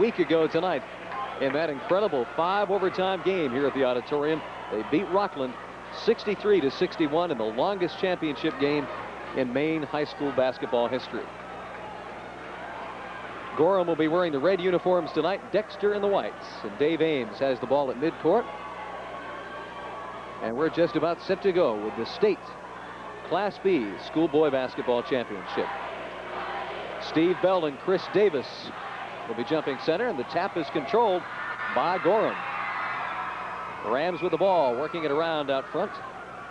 week ago tonight in that incredible 5 overtime game here at the Auditorium. They beat Rockland 63-61 in the longest championship game in Maine high school basketball history. Gorham will be wearing the red uniforms tonight, Dexter in the whites, and Dave Ames has the ball at midcourt. And we're just about set to go with the state Class B schoolboy basketball championship. Steve Bell and Chris Davis will be jumping center, and the tap is controlled by Gorham. Rams with the ball, working it around out front.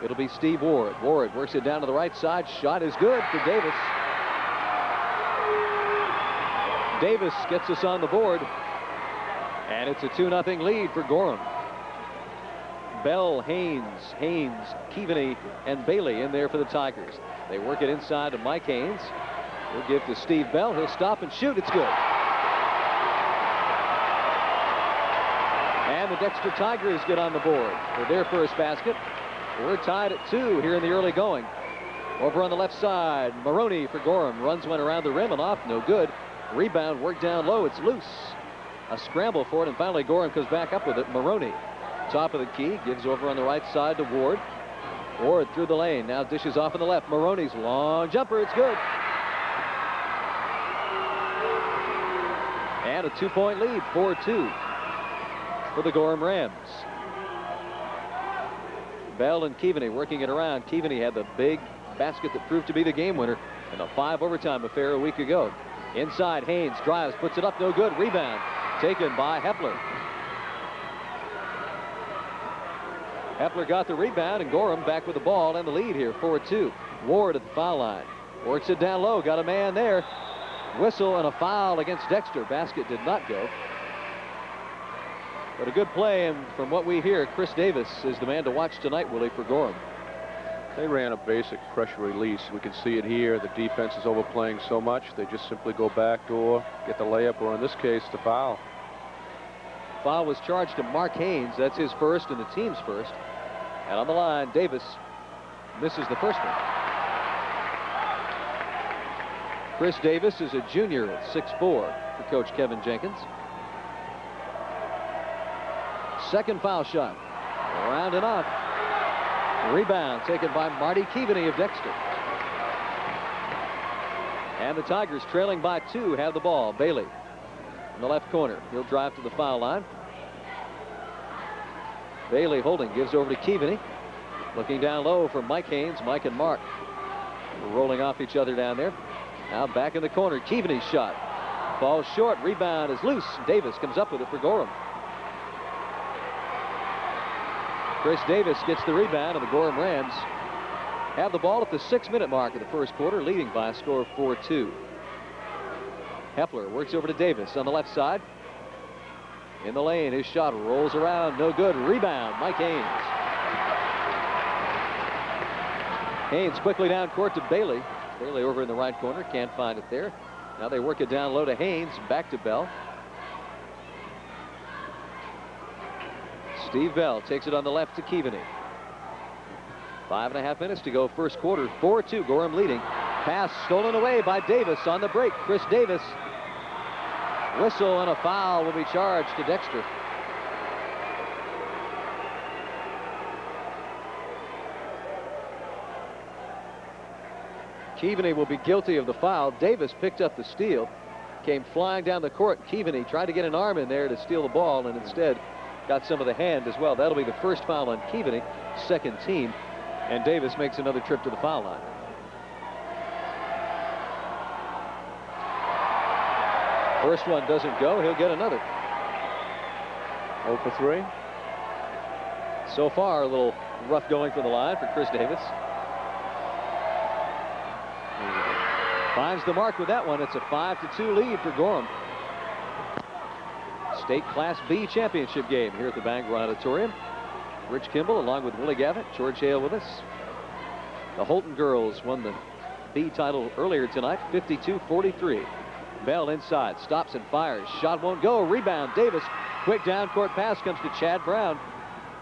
It'll be Steve Ward. Ward works it down to the right side. Shot is good for Davis. Davis gets us on the board, and it's a 2-0 lead for Gorham. Bell, Haynes, Keaveney, and Bailey in there for the Tigers. They work it inside to Mike Haynes. He'll give to Steve Bell. He'll stop and shoot. It's good. And the Dexter Tigers get on the board for their first basket. We're tied at 2 here in the early going. Over on the left side, Maroney for Gorham. Runs one around the rim and off. No good. Rebound worked down low. It's loose. A scramble for it, and finally Gorham comes back up with it. Maroney, top of the key, gives over on the right side to Ward. Ward through the lane. Now dishes off on the left. Maroney's long jumper. It's good. And a 2-point lead, 4-2 for the Gorham Rams. Bell and Keaveney working it around. Keaveney had the big basket that proved to be the game winner in a 5 overtime affair a week ago. Inside, Haynes drives, puts it up, no good. Rebound taken by Hepler. Hepler got the rebound, and Gorham back with the ball and the lead here, 4-2. Ward at the foul line. Works it down low, got a man there. Whistle and a foul against Dexter. Basket did not go. But a good play, and from what we hear, Chris Davis is the man to watch tonight, Willie, for Gorham. They ran a basic pressure release. We can see it here. The defense is overplaying so much. They just simply go backdoor, get the layup, or in this case, the foul. Foul was charged to Mark Haynes. That's his first and the team's first. And on the line, Davis misses the first one. Chris Davis is a junior at 6'4" for Coach Kevin Jenkins. Second foul shot. Around and off. Rebound taken by Marty Keaveney of Dexter. And the Tigers, trailing by 2, have the ball. Bailey in the left corner. He'll drive to the foul line. Bailey holding, gives over to Keaveney. Looking down low for Mike Haynes. Mike and Mark rolling off each other down there. Now back in the corner. Keaveney's shot falls short. Rebound is loose. Davis comes up with it for Gorham. Chris Davis gets the rebound, and the Gorham Rams have the ball at the 6-minute mark of the first quarter, leading by a score of 4-2. Hepler works over to Davis on the left side. In the lane, his shot rolls around, no good. Rebound, Mike Haynes. Haynes quickly down court to Bailey. Bailey over in the right corner, can't find it there. Now they work it down low to Haynes, back to Bell. Steve Bell takes it on the left to Keaveney. 5.5 minutes to go, first quarter. 4-2, Gorham leading. Pass stolen away by Davis on the break. Chris Davis. Whistle and a foul will be charged to Dexter. Keaveney will be guilty of the foul. Davis picked up the steal. Came flying down the court. Keaveney tried to get an arm in there to steal the ball, and instead got some of the hand as well. That'll be the first foul on Keaveney, second team. And Davis makes another trip to the foul line. First one doesn't go. He'll get another. 0 for 3. So far, a little rough going from the line for Chris Davis. Finds the mark with that one. It's a 5-2 lead for Gorham. State Class B championship game here at the Bangor Auditorium. Rich Kimball along with Willie Gavitt, George Hale with us. The Holton girls won the B title earlier tonight, 52-43. Bell inside, stops and fires. Shot won't go. Rebound, Davis. Quick down court pass comes to Chad Brown.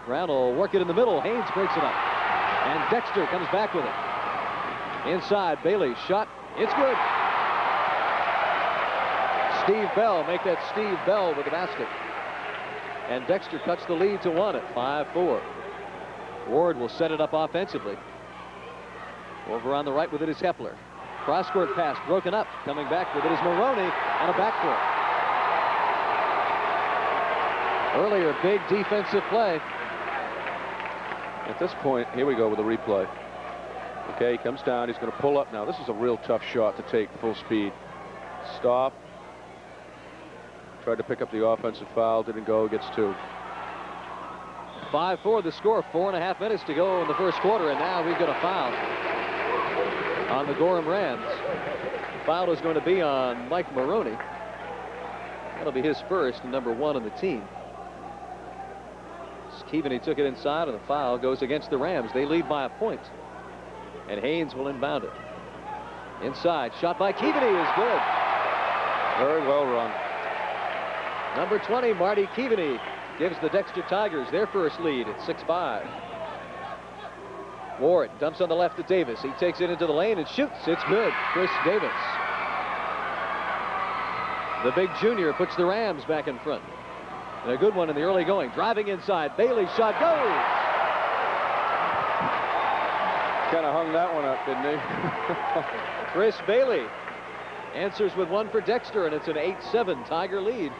Brown will work it in the middle. Haynes breaks it up. And Dexter comes back with it. Inside, Bailey shot. It's good. Steve Bell, make that Steve Bell with the basket. And Dexter cuts the lead to 1 at 5-4. Ward will set it up offensively. Over on the right with it is Hepler. Cross-court pass broken up. Coming back with it is Maroney and a backcourt. Earlier, big defensive play. At this point, here we go with the replay. Okay, he comes down. He's going to pull up now. This is a real tough shot to take full speed. Stop. Tried to pick up the offensive foul. Didn't go. Gets 2. 5-4 the score. 4.5 minutes to go in the first quarter. And now we've got a foul on the Gorham Rams. Foul is going to be on Mike Maroney. That'll be his first and number 1 on the team. Keaveney took it inside, and the foul goes against the Rams. They lead by a point. And Haynes will inbound it. Inside, shot by Keaveney is good. Very well run. Number 20, Marty Keaveney, gives the Dexter Tigers their first lead at 6-5. Ward dumps on the left to Davis. He takes it into the lane and shoots. It's good. Chris Davis. The big junior puts the Rams back in front. And a good one in the early going. Driving inside. Bailey's shot goes. Kind of hung that one up, didn't he? Chris Bailey answers with 1 for Dexter, and it's an 8-7 Tiger lead.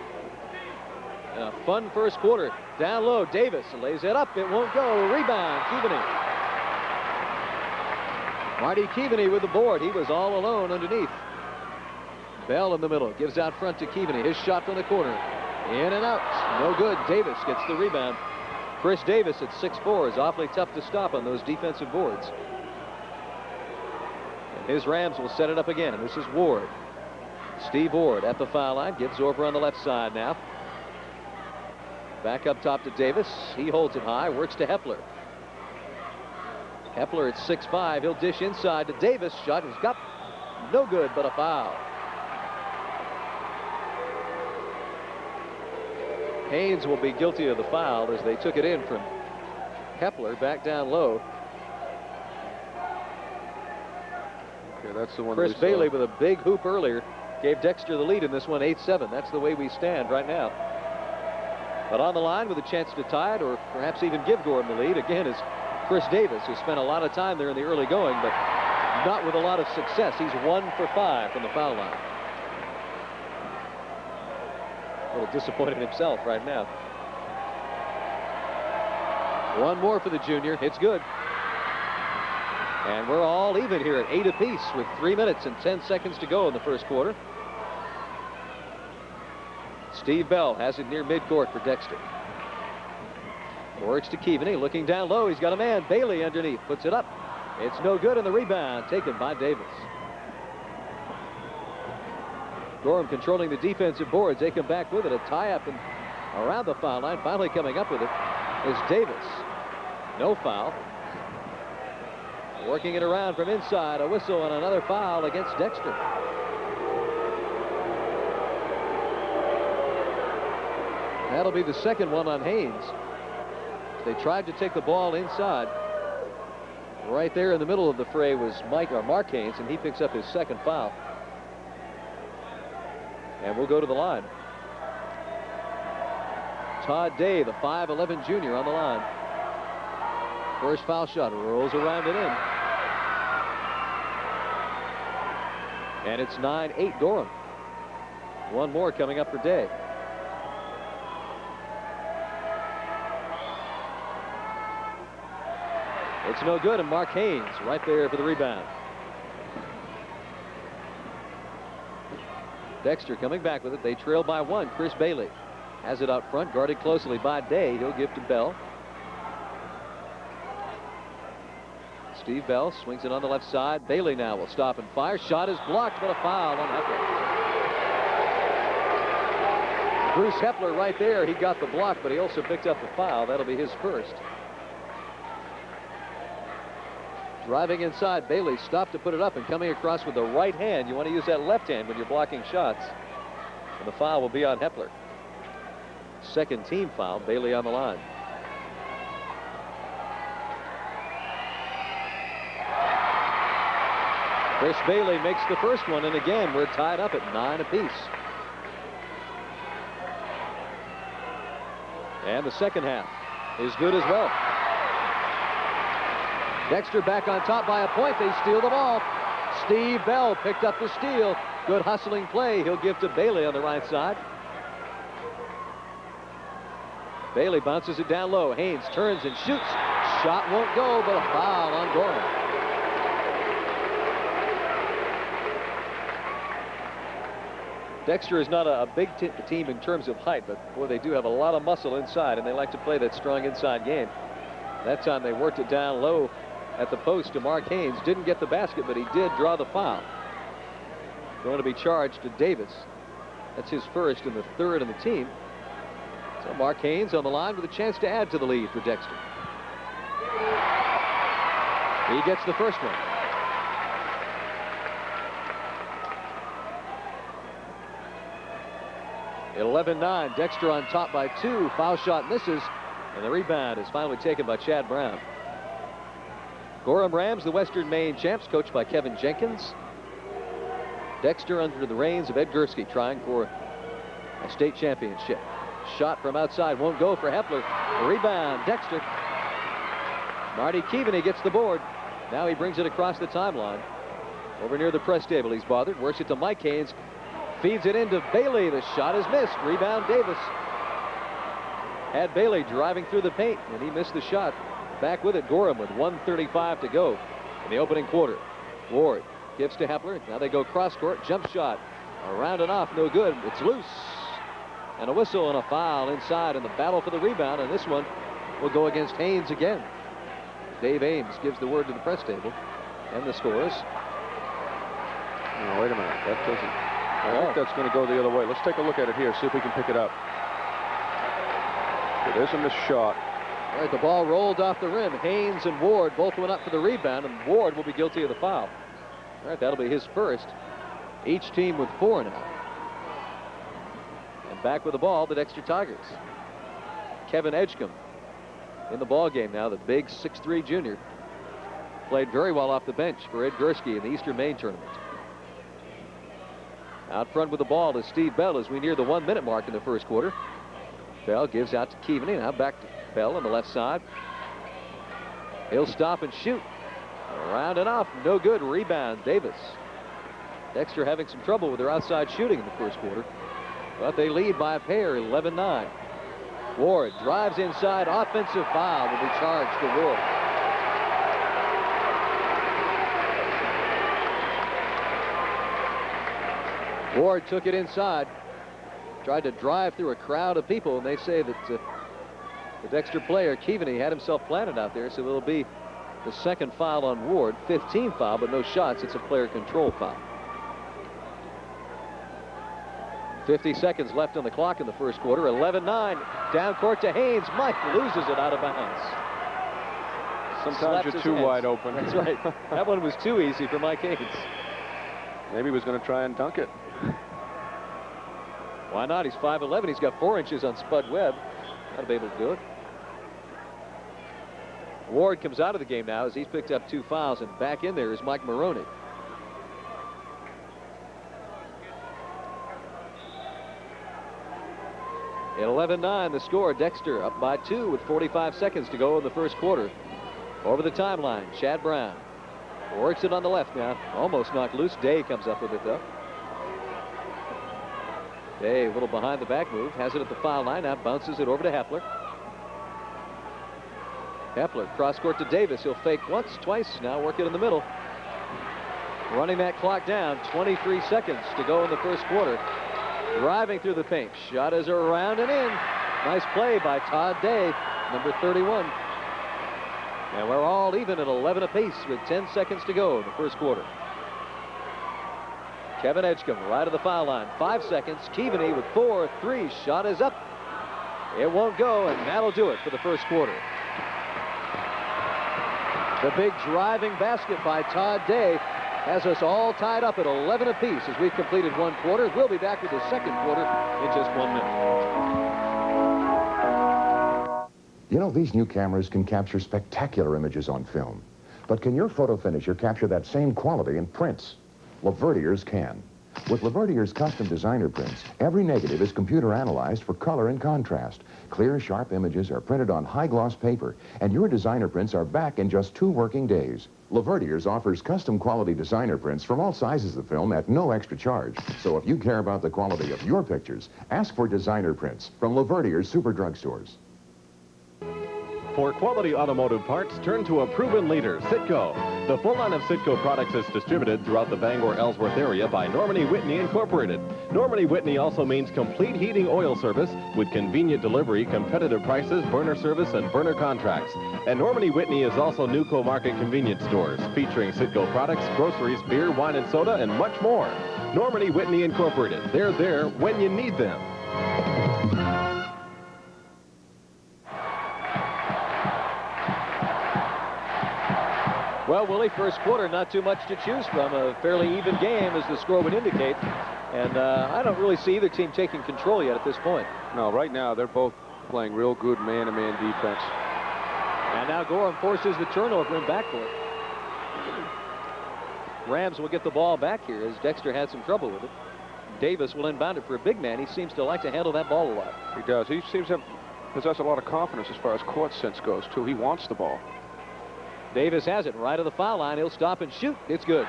And a fun first quarter. Down low, Davis lays it up. It won't go. Rebound, Keaveney. Marty Keaveney with the board. He was all alone underneath. Bell in the middle. Gives out front to Keaveney. His shot from the corner. In and out. No good. Davis gets the rebound. Chris Davis at 6'4" is awfully tough to stop on those defensive boards. And his Rams will set it up again. And this is Ward. Steve Ward at the foul line. Gives over on the left side now. Back up top to Davis. He holds it high. Works to Hepler. Hepler at 6'5". He'll dish inside to Davis. Shot is got no good, but a foul. Haynes will be guilty of the foul as they took it in from Hepler back down low. Okay, that's the one. Chris Bailey with a big hoop earlier gave Dexter the lead in this one, 8-7. That's the way we stand right now. But on the line with a chance to tie it or perhaps even give Gorham the lead again is Chris Davis, who spent a lot of time there in the early going, but not with a lot of success. He's 1 for 5 from the foul line. A little disappointed himself right now. One more for the junior. It's good. And we're all even here at 8 apiece with 3 minutes and 10 seconds to go in the first quarter. Steve Bell has it near midcourt for Dexter. Works to Keaveney, looking down low. He's got a man. Bailey underneath. Puts it up. It's no good, and the rebound taken by Davis. Gorham controlling the defensive boards. They come back with it. A tie-up and around the foul line. Finally coming up with it is Davis. No foul. Working it around from inside. A whistle and another foul against Dexter. That'll be the second one on Haynes. They tried to take the ball inside. Right there in the middle of the fray was Mark Haynes, and he picks up his second foul. And we'll go to the line. Todd Day, the 5'11" junior, on the line. First foul shot, rolls around and in. And it's 9-8 Gorham. One more coming up for Day. It's no good, and Mark Haynes right there for the rebound. Dexter coming back with it. They trail by 1. Chris Bailey has it out front, guarded closely by Day. He'll give to Bell. Steve Bell swings it on the left side. Bailey now will stop and fire. Shot is blocked, but a foul on Hepler. Bruce Hepler right there. He got the block, but he also picked up the foul. That'll be his first. Driving inside, Bailey stopped to put it up and coming across with the right hand. You want to use that left hand when you're blocking shots. And the foul will be on Hepler. Second team foul, Bailey on the line. Chris Bailey makes the first one, and again, we're tied up at 9 apiece. And the second half is good as well. Dexter back on top by a point. They steal the ball. Steve Bell picked up the steal. Good hustling play. He'll give to Bailey on the right side. Bailey bounces it down low. Haynes turns and shoots. Shot won't go, but a foul on Gorham. Dexter is not a big team in terms of height, but boy, they do have a lot of muscle inside, and they like to play that strong inside game. That time they worked it down low at the post to Mark Haynes. Didn't get the basket, but he did draw the foul. Going to be charged to Davis. That's his first and the third on the team. So Mark Haynes on the line with a chance to add to the lead for Dexter. He gets the first one. At 11-9, Dexter on top by 2. Foul shot misses, and the rebound is finally taken by Chad Brown. Gorham Rams, the Western Maine champs, coached by Kevin Jenkins. Dexter under the reins of Ed Gursky, trying for a state championship. Shot from outside won't go for Hepler. The rebound, Dexter. Marty Keaveney gets the board. Now he brings it across the timeline. Over near the press table, he's bothered. Works it to Mike Haynes. Feeds it into Bailey. The shot is missed. Rebound, Davis. Had Bailey driving through the paint, and he missed the shot. Back with it, Gorham with 1:35 to go in the opening quarter. Ward gives to Hepler. Now they go cross court. Jump shot. Around and off, no good. It's loose. And a whistle and a foul inside in the battle for the rebound, and this one will go against Haynes again. Dave Ames gives the word to the press table and the scores. Oh, wait a minute. That doesn't. I think that's going to go the other way. Let's take a look at it here, see if we can pick it up. So there's a missed shot. All right, the ball rolled off the rim. Haynes and Ward both went up for the rebound, and Ward will be guilty of the foul. All right, that'll be his first. Each team with 4 now. And back with the ball, the Dexter Tigers. Kevin Edgecombe in the ball game now, the big 6'3" junior. Played very well off the bench for Ed Gursky in the Eastern Maine tournament. Out front with the ball is Steve Bell as we near the 1-minute mark in the first quarter. Bell gives out to Keaveney. Now back to Bell on the left side. He'll stop and shoot. Around and off. No good. Rebound, Davis. Dexter having some trouble with their outside shooting in the first quarter. But they lead by a pair, 11-9. Ward drives inside. Offensive foul will be charged to Ward. Ward took it inside, tried to drive through a crowd of people, and they say that the Dexter player, Keaveney, had himself planted out there, so it'll be the second foul on Ward. 15 foul, but no shots. It's a player control foul. 50 seconds left on the clock in the first quarter. 11-9, down court to Haynes. Mike loses it out of bounds. Sometimes you're too wide open. That's right. That one was too easy for Mike Haynes. Maybe he was going to try and dunk it. Why not? He's 5'11". He's got 4 inches on Spud Webb. Ought to be able to do it. Ward comes out of the game now as he's picked up 2 fouls, and back in there is Mike Maroney. At 11-9, the score. Dexter up by 2 with 45 seconds to go in the first quarter. Over the timeline, Chad Brown works it on the left now. Almost knocked loose. Day comes up with it, though. Day, a little behind the back move, has it at the foul line. Now bounces it over to Hepler. Hepler, cross court to Davis. He'll fake once, twice. Now work it in the middle. Running that clock down. 23 seconds to go in the first quarter. Driving through the paint. Shot is around and in. Nice play by Todd Day, number 31. And we're all even at 11 apiece with 10 seconds to go in the first quarter. Kevin Edgecombe right of the foul line. 5 seconds. Keaveney with 4, 3. Shot is up. It won't go, and that'll do it for the first quarter. The big driving basket by Todd Day has us all tied up at 11 apiece as we've completed 1 quarter. We'll be back with the second quarter in just 1 minute. You know, these new cameras can capture spectacular images on film. But can your photo finisher capture that same quality in prints? Well, Vertier's can. With Laverdier's custom designer prints, every negative is computer analyzed for color and contrast. Clear, sharp images are printed on high-gloss paper, and your designer prints are back in just 2 working days. Laverdier's offers custom quality designer prints from all sizes of film at no extra charge. So if you care about the quality of your pictures, ask for designer prints from Laverdier's Super Drugstores. For quality automotive parts, turn to a proven leader, Citgo. The full line of Citgo products is distributed throughout the Bangor-Ellsworth area by Norman E. Whitney Incorporated. Norman E. Whitney also means complete heating oil service with convenient delivery, competitive prices, burner service, and burner contracts. And Norman E. Whitney is also Newco Market convenience stores, featuring Citgo products, groceries, beer, wine, and soda, and much more. Norman E. Whitney Incorporated. They're there when you need them. Well, Willie, first quarter, not too much to choose from. A fairly even game, as the score would indicate. And I don't really see either team taking control yet at this point. No, right now they're both playing real good man-to-man defense. And now Gorham forces the turnover in backcourt. Rams will get the ball back here as Dexter had some trouble with it. Davis will inbound it for a big man. He seems to like to handle that ball a lot. He does. He seems to possess a lot of confidence as far as court sense goes, too. He wants the ball. Davis has it right of the foul line. He'll stop and shoot. It's good.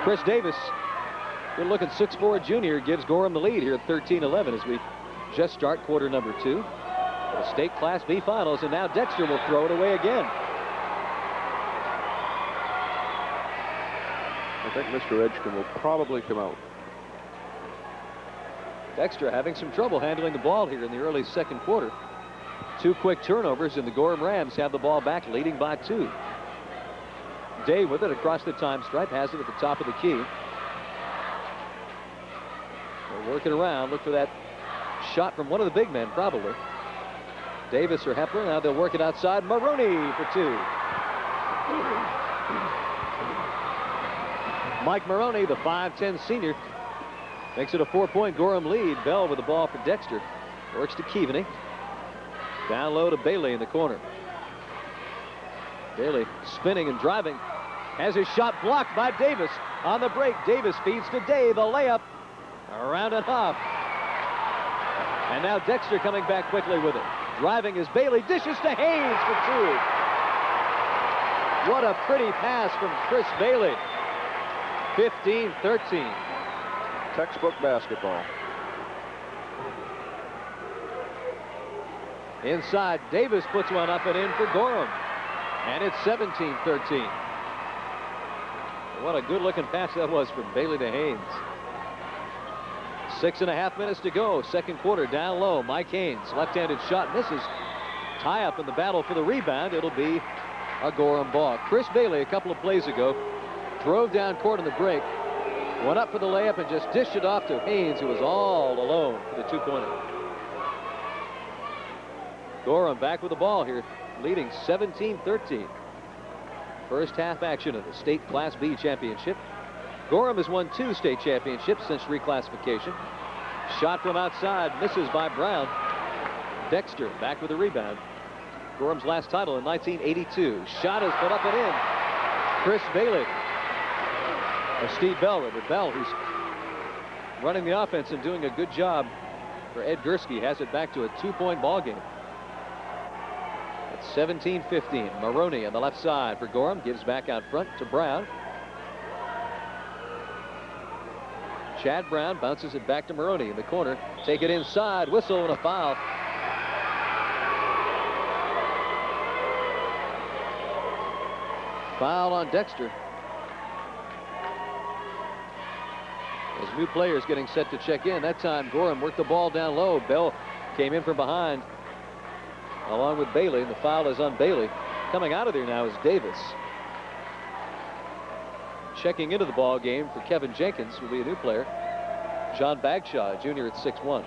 Chris Davis, good-looking 6'4" junior, gives Gorham the lead here at 13-11 as we just start quarter number 2. The state Class B finals, and now Dexter will throw it away again. I think Mr. Edgecombe will probably come out. Dexter having some trouble handling the ball here in the early second quarter. 2 quick turnovers, and the Gorham Rams have the ball back, leading by 2. Day with it across the time stripe, has it at the top of the key. They'll work it around, look for that shot from one of the big men, probably. Davis or Hepler, now they'll work it outside. Maroney for 2. Mike Maroney, the 5'10" senior, makes it a 4-point Gorham lead. Bell with the ball for Dexter. Works to Keaveney. Down low to Bailey in the corner. Bailey spinning and driving. Has his shot blocked by Davis. On the break, Davis feeds to Day. The layup around and off. And now Dexter coming back quickly with it. Driving is Bailey. Dishes to Haynes for 2. What a pretty pass from Chris Bailey. 15-13. Textbook basketball. Inside, Davis puts one up and in for Gorham. And it's 17-13. What a good-looking pass that was from Bailey to Haynes. 6.5 minutes to go. Second quarter, down low. Mike Haynes, left-handed shot, misses. Tie up in the battle for the rebound. It'll be a Gorham ball. Chris Bailey, a couple of plays ago, drove down court in the break, went up for the layup and just dished it off to Haynes, who was all alone for the 2-pointer. Gorham back with the ball here, leading 17-13. First half action of the state Class B championship. Gorham has won 2 state championships since reclassification. Shot from outside, misses by Brown. Dexter back with the rebound. Gorham's last title in 1982. Shot is put up and in. Chris Bailey. Steve Bell, but Bell, who's running the offense and doing a good job for Ed Gursky, has it back to a 2-point ball game. 17-15. Maroney on the left side for Gorham. Gives back out front to Brown. Chad Brown bounces it back to Maroney in the corner. Take it inside. Whistle and a foul. Foul on Dexter. As new players getting set to check in. That time Gorham worked the ball down low. Bell came in from behind along with Bailey, and the foul is on Bailey. Coming out of there now is Davis. Checking into the ball game for Kevin Jenkins will be a new player. John Bagshaw, junior at 6'1".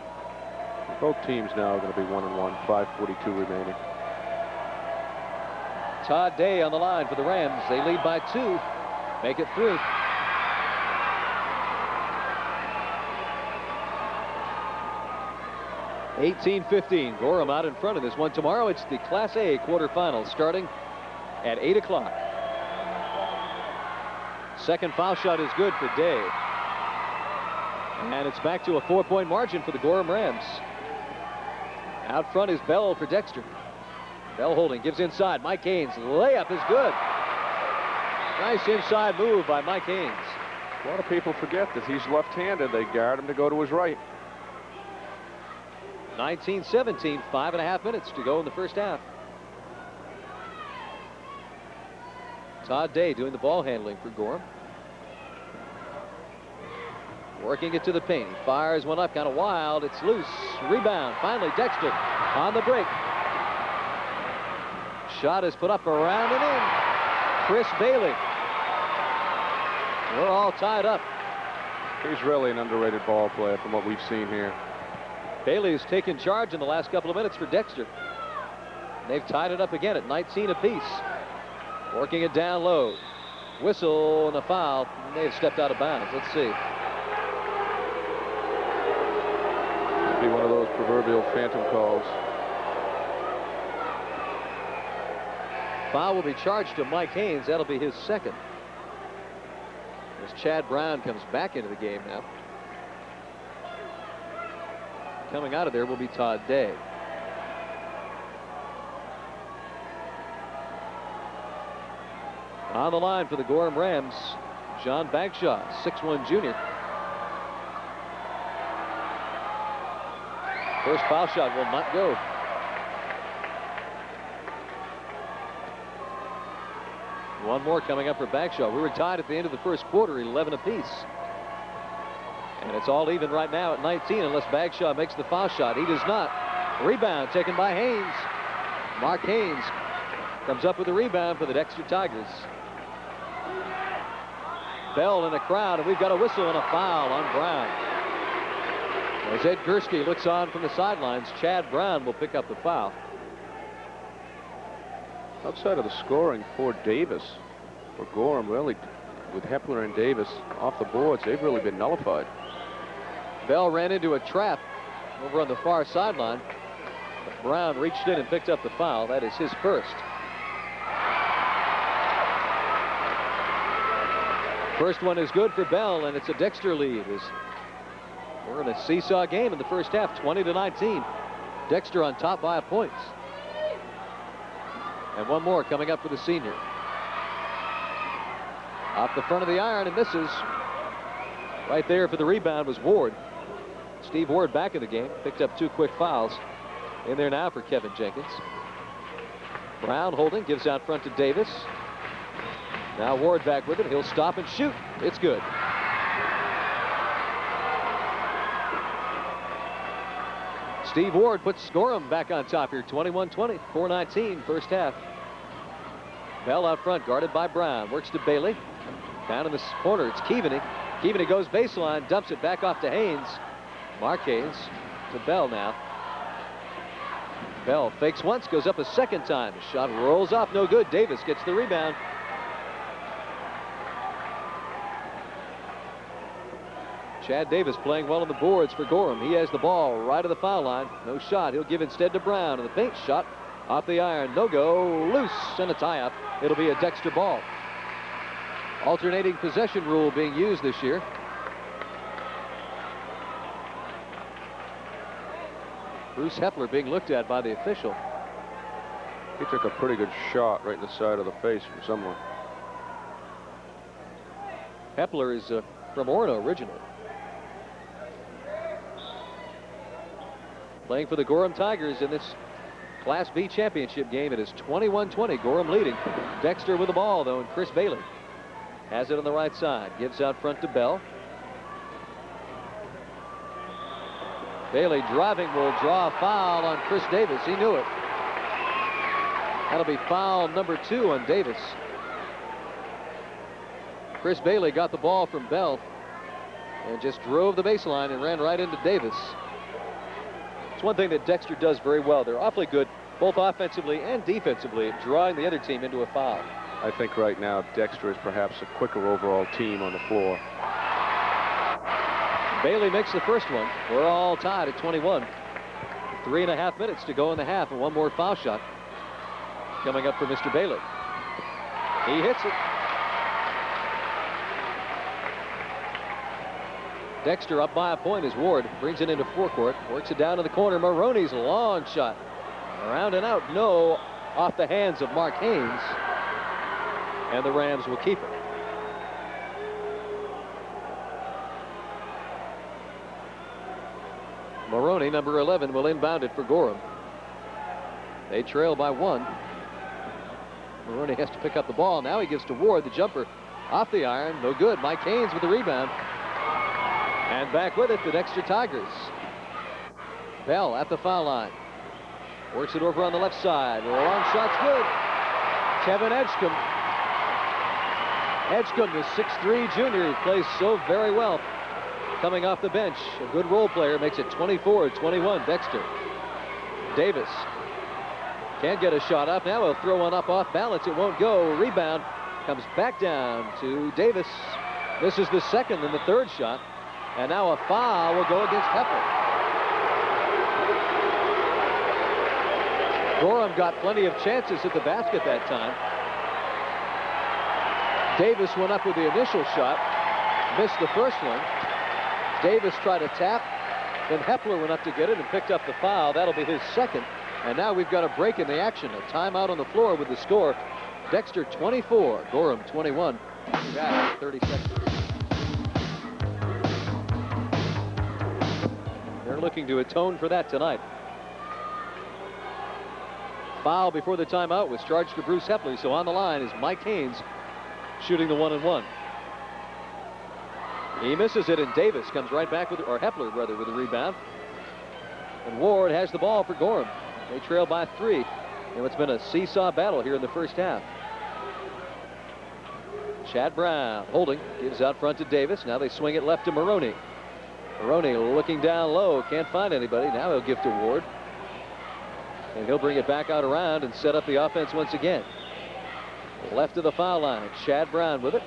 Both teams now are going to be 1-1, 5:42 remaining. Todd Day on the line for the Rams. They lead by 2. Make it 3. (18-15). Gorham out in front of this one. Tomorrow it's the Class A quarterfinals starting at 8 o'clock. Second foul shot is good for Day. And it's back to a 4-point margin for the Gorham Rams. Out front is Bell for Dexter. Bell holding, gives inside. Mike Haynes, layup is good. Nice inside move by Mike Haynes. A lot of people forget that he's left-handed. They guard him to go to his right. 19-17, 5.5 minutes to go in the first half. Todd Day doing the ball handling for Gorham. Working it to the paint. He fires one up, kind of wild. It's loose. Rebound. Finally, Dexter on the break. Shot is put up, around, and in. Chris Bailey. We're all tied up. He's really an underrated ball player from what we've seen here. Bailey's taken charge in the last couple of minutes for Dexter. They've tied it up again at 19 apiece. Working it down low. Whistle and a foul. They have stepped out of bounds. Let's see. It'd be one of those proverbial phantom calls. Foul will be charged to Mike Haynes. That'll be his second. As Chad Brown comes back into the game now. Coming out of there will be Todd Day. On the line for the Gorham Rams, John Bagshaw, 6'1" junior. First foul shot will not go. One more coming up for Bagshaw. We were tied at the end of the first quarter, 11 apiece. And it's all even right now at 19 unless Bagshaw makes the foul shot. He does not. Rebound taken by Haynes. Mark Haynes comes up with a rebound for the Dexter Tigers. Bell in the crowd, and we've got a whistle and a foul on Brown. As Ed Gursky looks on from the sidelines, Chad Brown will pick up the foul. Outside of the scoring for Davis, for Gorham, really, with Hepler and Davis off the boards, they've really been nullified. Bell ran into a trap over on the far sideline. But Brown reached in and picked up the foul. That is his first. First one is good for Bell, and it's a Dexter lead. We're in a seesaw game in the first half, 20-19. Dexter on top by a point. And one more coming up for the senior. Off the front of the iron and misses. Right there for the rebound was Ward. Steve Ward back in the game. Picked up 2 quick fouls. In there now for Kevin Jenkins. Brown holding, gives out front to Davis. Now Ward back with it. He'll stop and shoot. It's good. Steve Ward puts Gorham back on top here. 21-20, 4:19 first half. Bell out front, guarded by Brown. Works to Bailey. Down in the corner, it's Keaveney. Keaveney goes baseline, dumps it back off to Haynes. Mark Haynes to Bell now. Bell fakes once, goes up a second time. The shot rolls off, no good. Davis gets the rebound. Chad Davis playing well on the boards for Gorham. He has the ball right of the foul line. No shot. He'll give instead to Brown. And the paint shot off the iron. No go. Loose and a tie-up. It'll be a Dexter ball. Alternating possession rule being used this year. Bruce Hepler being looked at by the official. He took a pretty good shot right in the side of the face from someone. Hepler is from Orono originally. Playing for the Gorham Tigers in this Class B championship game. It is 21-20. Gorham leading. Dexter with the ball, though, and Chris Bailey has it on the right side. Gives out front to Bell. Bailey driving will draw a foul on Chris Davis. He knew it. That'll be foul number 2 on Davis. Chris Bailey got the ball from Bell and just drove the baseline and ran right into Davis. It's one thing that Dexter does very well. They're awfully good, both offensively and defensively, at drawing the other team into a foul. I think right now Dexter is perhaps a quicker overall team on the floor. Bailey makes the first one. We're all tied at 21. 3.5 minutes to go in the half, and one more foul shot coming up for Mr. Bailey. He hits it. Dexter up by a point as Ward brings it into forecourt. Works it down in the corner. Maroney's long shot. Around and out. No. Off the hands of Mark Haynes. And the Rams will keep it. Maroney, number 11, will inbound it for Gorham. They trail by 1. Maroney has to pick up the ball. Now he gives to Ward. The jumper off the iron. No good. Mike Haynes with the rebound. And back with it, the Dexter Tigers. Bell at the foul line. Works it over on the left side. The long shot's good. Kevin Edgecombe. Edgecombe, the 6'3 junior, who plays so very well. Coming off the bench, a good role player, makes it 24-21. Dexter. Davis can't get a shot up. Now he'll throw one up off balance. It won't go. Rebound comes back down to Davis. This is the second and the third shot. And now a foul will go against Hepler. Gorham got plenty of chances at the basket that time. Davis went up with the initial shot, missed the first one. Davis tried to tap, then Hepler went up to get it and picked up the foul. That'll be his second. And now we've got a break in the action. A timeout on the floor with the score. Dexter 24, Gorham 21. Back 30 seconds. They're looking to atone for that tonight. Foul before the timeout was charged to Bruce Hepler. So on the line is Mike Haynes shooting the 1-and-1. He misses it, and Davis comes right back with, or Hepler rather, with the rebound. And Ward has the ball for Gorham. They trail by 3 in what's been a seesaw battle here in the first half. Chad Brown holding, gives out front to Davis. Now they swing it left to Maroney. Maroney looking down low, can't find anybody. Now he'll give to Ward. And he'll bring it back out around and set up the offense once again. Left of the foul line, Chad Brown with it.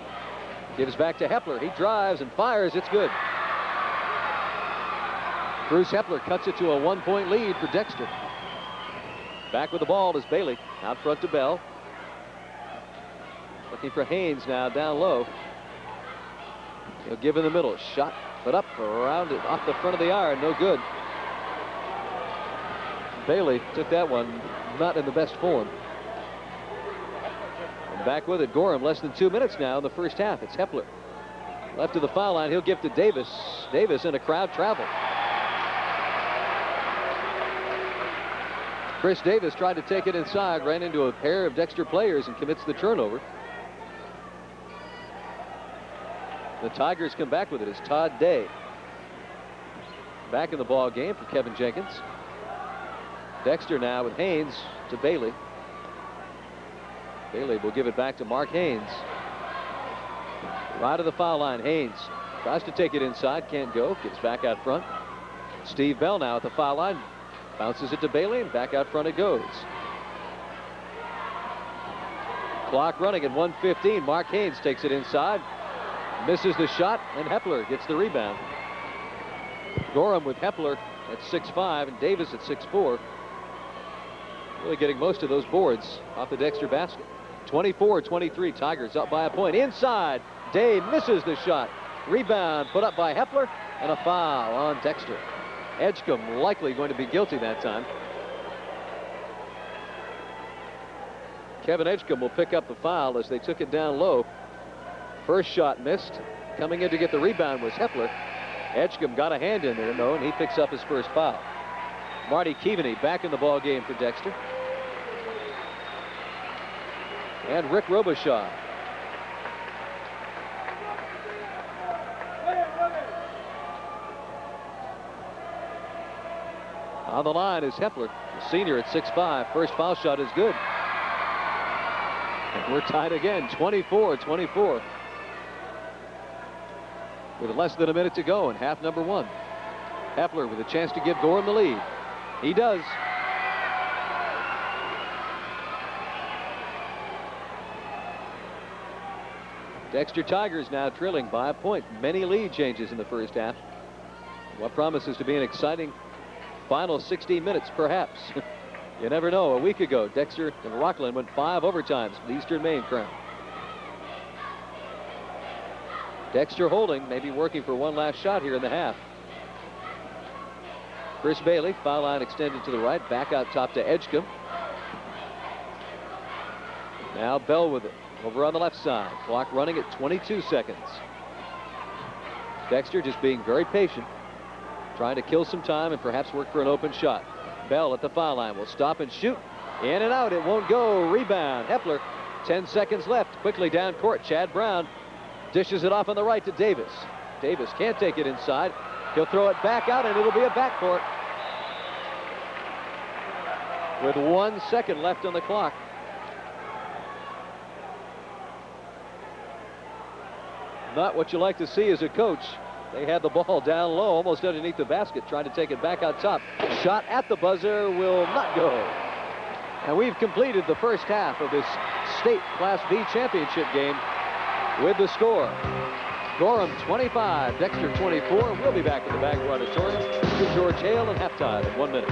Gives back to Hepler. He drives and fires. It's good. Bruce Hepler cuts it to a 1-point lead for Dexter. Back with the ball is Bailey. Out front to Bell. Looking for Haynes now down low. He'll give in the middle. Shot put up around it off the front of the iron. No good. Bailey took that one not in the best form. And back with it, Gorham. Less than 2 minutes now in the first half. It's Hepler. Left of the foul line. He'll give to Davis. Davis in a crowd travel. Chris Davis tried to take it inside, ran into a pair of Dexter players and commits the turnover. The Tigers come back with it as Todd Day. Back in the ball game for Kevin Jenkins. Dexter now with Haynes to Bailey. Bailey will give it back to Mark Haynes. Right of the foul line, Haynes tries to take it inside, can't go, gets back out front. Steve Bell now at the foul line. Bounces it to Bailey, and back out front it goes. Clock running at 1:15. Mark Haynes takes it inside. Misses the shot, and Hepler gets the rebound. Gorham with Hepler at 6'5", and Davis at 6'4". Really getting most of those boards off the Dexter basket. 24-23, Tigers up by a point. Inside, Day misses the shot. Rebound put up by Hepler, and a foul on Dexter. Edgecombe likely going to be guilty that time. Kevin Edgecombe will pick up the foul as they took it down low. First shot missed. Coming in to get the rebound was Hepler. Edgecombe got a hand in there, though, and he picks up his first foul. Marty Keaveney back in the ball game for Dexter. And Rick Robichaud. On the line is Hepler, the senior at 6'5". First foul shot is good. And we're tied again, 24-24. With less than a minute to go in half number 1. Hepler with a chance to give Gorham the lead. He does. Dexter Tigers now trailing by a point. Many lead changes in the first half. What promises to be an exciting final 16 minutes, perhaps. You never know. A week ago, Dexter and Rockland went 5 overtimes for the Eastern Maine crown. Dexter holding, maybe working for one last shot here in the half. Chris Bailey, foul line extended to the right, back out top to Edgecombe. Now Bell with it, over on the left side. Clock running at 22 seconds. Dexter just being very patient, trying to kill some time and perhaps work for an open shot. Bell at the foul line will stop and shoot. In and out, it won't go. Rebound, Hepler. 10 seconds left. Quickly down court. Chad Brown dishes it off on the right to Davis. Davis can't take it inside. He'll throw it back out, and it'll be a backcourt. With 1 second left on the clock. Not what you like to see as a coach. They had the ball down low, almost underneath the basket, trying to take it back out top. Shot at the buzzer will not go. And we've completed the first half of this state Class B championship game with the score. Gorham 25, Dexter 24. We'll be back at the Bangor Auditorium to George Hale and halftime in 1 minute.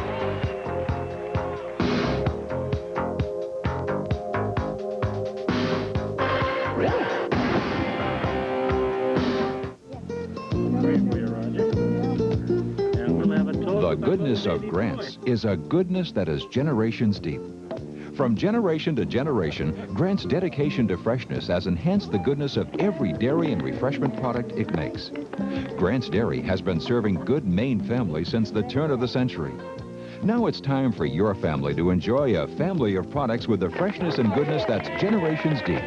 The goodness of Grant's is a goodness that is generations deep. From generation to generation, Grant's dedication to freshness has enhanced the goodness of every dairy and refreshment product it makes. Grant's Dairy has been serving good Maine families since the turn of the century. Now it's time for your family to enjoy a family of products with the freshness and goodness that's generations deep.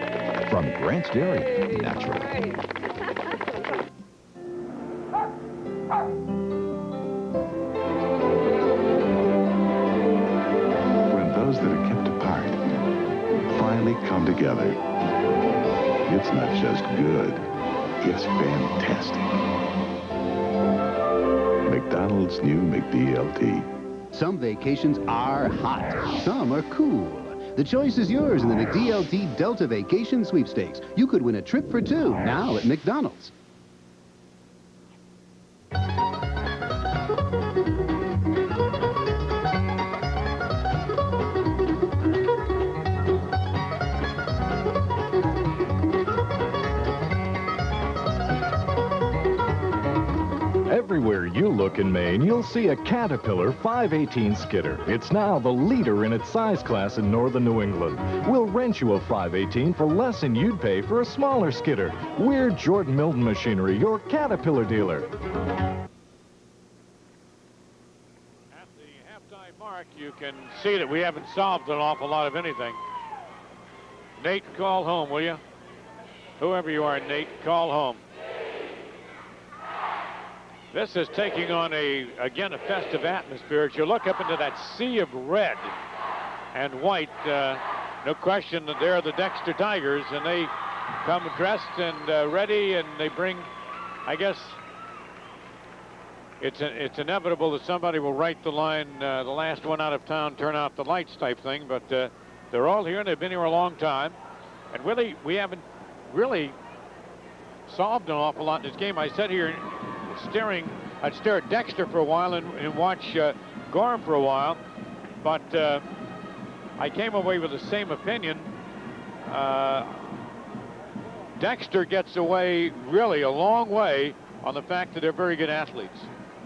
From Grant's Dairy, naturally. Come together. It's not just good, it's fantastic. McDonald's new McDLT. Some vacations are hot, some are cool. The choice is yours in the McDLT Delta Vacation Sweepstakes. You could win a trip for two now at McDonald's. Everywhere you look in Maine, you'll see a Caterpillar 518 skidder. It's now the leader in its size class in northern New England. We'll rent you a 518 for less than you'd pay for a smaller skidder. We're Jordan Milton Machinery, your Caterpillar dealer. At the halftime mark, you can see that we haven't solved an awful lot of anything. Nate, call home, will you? Whoever you are, Nate, call home. This is taking on again, a festive atmosphere. As you look up into that sea of red and white, no question that they're the Dexter Tigers, and they come dressed and ready, and they bring, I guess, it's inevitable that somebody will write the line, the last one out of town, turn out the lights type thing, but they're all here, and they've been here a long time. And really, we haven't really solved an awful lot in this game. I sat here I'd stare at Dexter for a while and watch Gorham for a while, but I came away with the same opinion. Dexter gets away really a long way on the fact that they're very good athletes.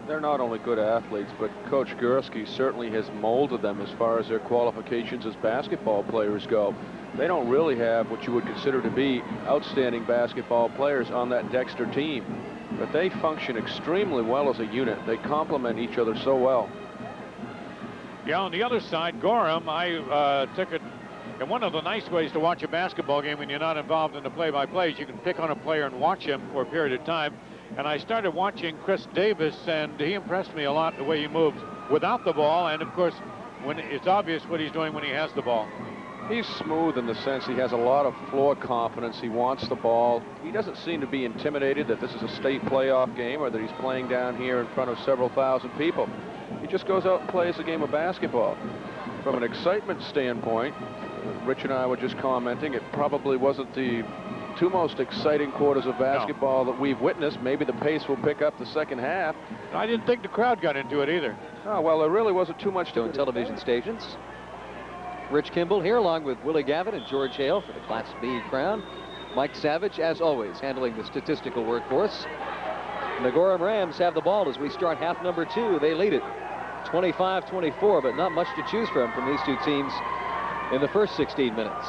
They're not only good athletes, but Coach Gursky certainly has molded them as far as their qualifications as basketball players go. They don't really have what you would consider to be outstanding basketball players on that Dexter team, but they function extremely well as a unit. They complement each other so well. Yeah, on the other side, Gorham, I took it, and one of the nice ways to watch a basketball game when you're not involved in the play-by-play is you can pick on a player and watch him for a period of time. And I started watching Chris Davis, and he impressed me a lot the way he moves without the ball, and of course, when it's obvious what he's doing when he has the ball. He's smooth in the sense he has a lot of floor confidence. He wants the ball. He doesn't seem to be intimidated that this is a state playoff game or that he's playing down here in front of several thousand people. He just goes out and plays a game of basketball. From an excitement standpoint, Rich and I were just commenting, it probably wasn't the two most exciting quarters of basketball that we've witnessed. Maybe the pace will pick up the second half. I didn't think the crowd got into it either. Oh, well, there really wasn't too much on television stations. Rich Kimball here along with Willie Gavin and George Hale for the Class B crown. Mike Savage, as always, handling the statistical work for us. And the Gorham Rams have the ball as we start half number 2. They lead it 25-24, but not much to choose from these two teams in the first 16 minutes.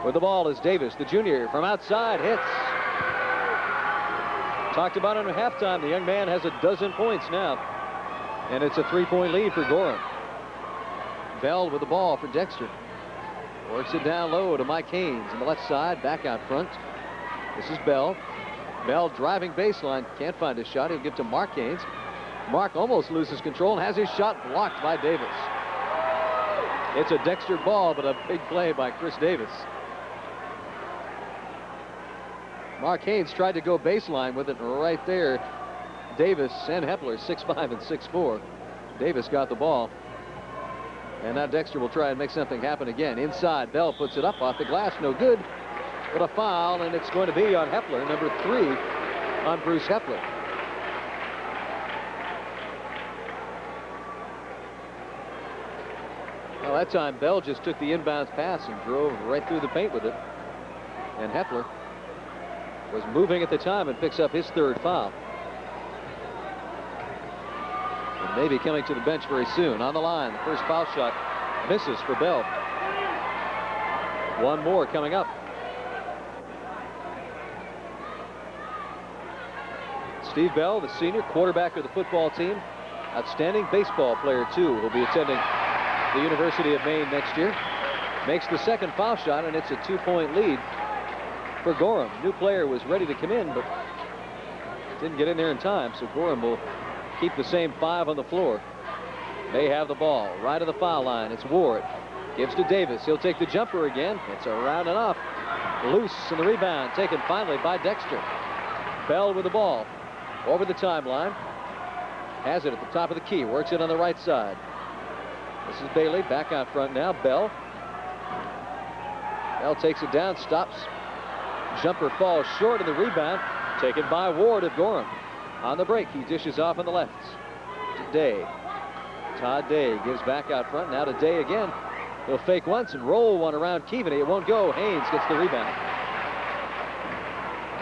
With the ball is Davis, the junior, from outside, hits. Talked about it at halftime. The young man has a dozen points now, and it's a 3-point lead for Gorham. Bell with the ball for Dexter. Works it down low to Mike Haynes on the left side, back out front. This is Bell. Bell driving baseline, can't find his shot. He'll give to Mark Haynes. Mark almost loses control and has his shot blocked by Davis. It's a Dexter ball, but a big play by Chris Davis. Mark Haynes tried to go baseline with it right there. Davis and Hepler, 6'5" and 6'4". Davis got the ball. And now Dexter will try and make something happen again. Inside, Bell puts it up off the glass, no good. But a foul, and it's going to be on Hepler, number 3 on Bruce Hepler. Well, that time Bell just took the inbounds pass and drove right through the paint with it. And Hepler was moving at the time and picks up his 3rd foul. And maybe coming to the bench very soon. On the line, the first foul shot misses for Bell. One more coming up. Steve Bell, the senior quarterback of the football team, outstanding baseball player too, will be attending the University of Maine next year. Makes the 2nd foul shot, and it's a 2-point lead for Gorham. New player was ready to come in, but didn't get in there in time, so Gorham will keep the same 5 on the floor. They have the ball right of the foul line. It's Ward. Gives to Davis. He'll take the jumper again. It's around and off. Loose in the rebound. Taken finally by Dexter. Bell with the ball. Over the timeline. Has it at the top of the key. Works it on the right side. This is Bailey back out front now. Bell. Bell takes it down. Stops. Jumper falls short of the rebound. Taken by Ward of Gorham. On the break, he dishes off on the left to Day. Todd Day gives back out front. Now to Day again. He'll fake once and roll one around Keaveney. It won't go. Haynes gets the rebound.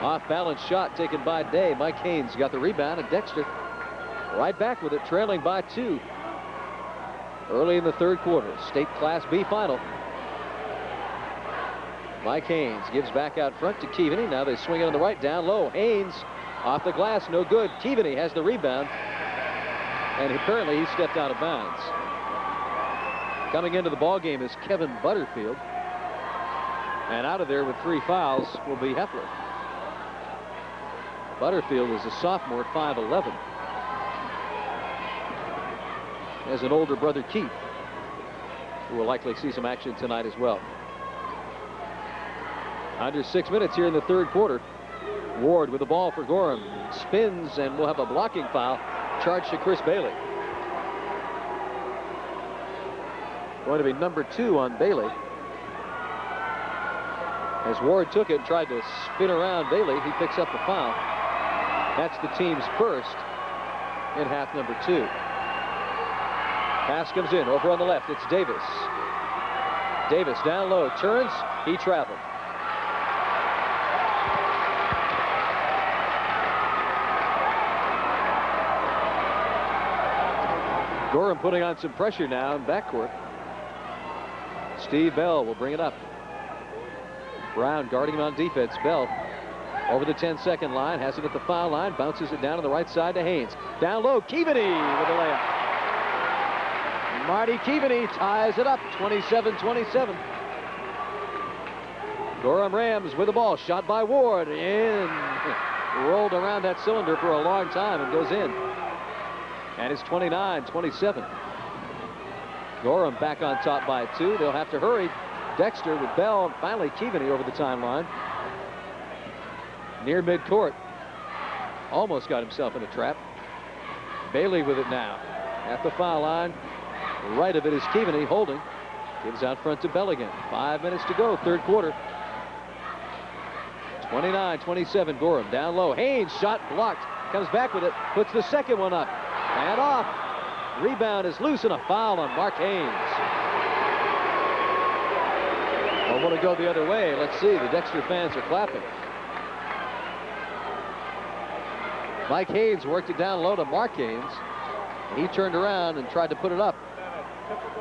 Off-balance shot taken by Day. Mike Haynes got the rebound, and Dexter right back with it, trailing by 2. Early in the 3rd quarter. State Class B final. Mike Haynes gives back out front to Keaveney. Now they swing it on the right, down low. Haynes off the glass, no good. Keaveney has the rebound, and apparently he stepped out of bounds. Coming into the ball game is Kevin Butterfield, and out of there with 3 fouls will be Hepler. Butterfield is a sophomore, 5'11". Has an older brother, Keith, who will likely see some action tonight as well. Under 6 minutes here in the 3rd quarter. Ward with the ball for Gorham. Spins and will have a blocking foul charged to Chris Bailey. Going to be number 2 on Bailey. As Ward took it and tried to spin around Bailey, he picks up the foul. That's the team's first in half number 2. Pass comes in over on the left. It's Davis. Davis down low, turns, he traveled. Gorham putting on some pressure now in backcourt. Steve Bell will bring it up. Brown guarding him on defense. Bell over the 10-second line, has it at the foul line, bounces it down to the right side to Haynes. Down low, Keaveney with a layup. Marty Keaveney ties it up, 27-27. Gorham Rams with the ball, shot by Ward, in. Rolled around that cylinder for a long time and goes in. And it's 29-27. Gorham back on top by 2. They'll have to hurry. Dexter with Bell, and finally Keaveney over the timeline. Near midcourt. Almost got himself in a trap. Bailey with it now. At the foul line. Right of it is Keaveney holding. Gives out front to Bell again. 5 minutes to go, 3rd quarter. 29-27 Gorham. Down low. Haynes shot blocked. Comes back with it. Puts the second one up. And off. Rebound is loose and a foul on Mark Haynes. I want to go the other way. Let's see. The Dexter fans are clapping. Mike Haynes worked it down low to Mark Haynes. He turned around and tried to put it up.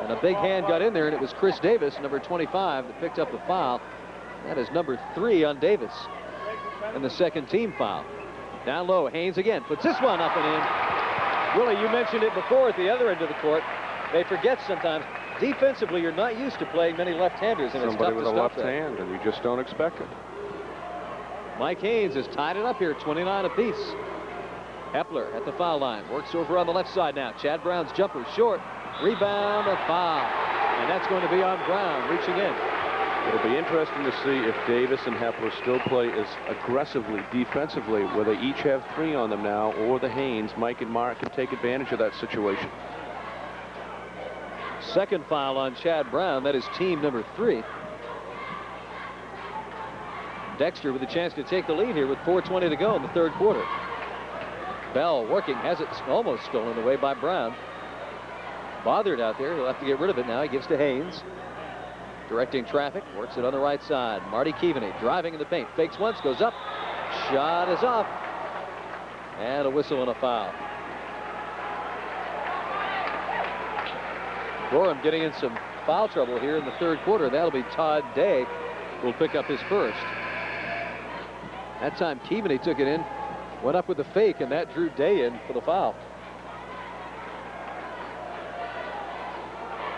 And a big hand got in there, and it was Chris Davis, number 25, that picked up the foul. That is number 3 on Davis. And the second team foul. Down low, Haynes again puts this one up and in. Willie, you mentioned it before at the other end of the court. They forget sometimes. Defensively, you're not used to playing many left-handers, and Somebody it's with tough to a stop left that. hand, and you just don't expect it. Mike Haynes has tied it up here, 29 apiece. Hepler at the foul line, works over on the left side now. Chad Brown's jumper short, rebound, a foul. And that's going to be on Brown, reaching in. It'll be interesting to see if Davis and Hepler still play as aggressively defensively, where they each have 3 on them now, or the Haynes, Mike and Mark, can take advantage of that situation. Second foul on Chad Brown. That is team number 3. Dexter with a chance to take the lead here with 4:20 to go in the third quarter. Bell working, has it almost stolen away by Brown. Bothered out there. He'll have to get rid of it now. He gives to Haynes. Directing traffic, works it on the right side. Marty Keaveney driving in the paint. Fakes once, goes up. Shot is off. And a whistle and a foul. Gorham getting in some foul trouble here in the third quarter. That'll be Todd Day who will pick up his first. That time Keaveney took it in, went up with the fake, and that drew Day in for the foul.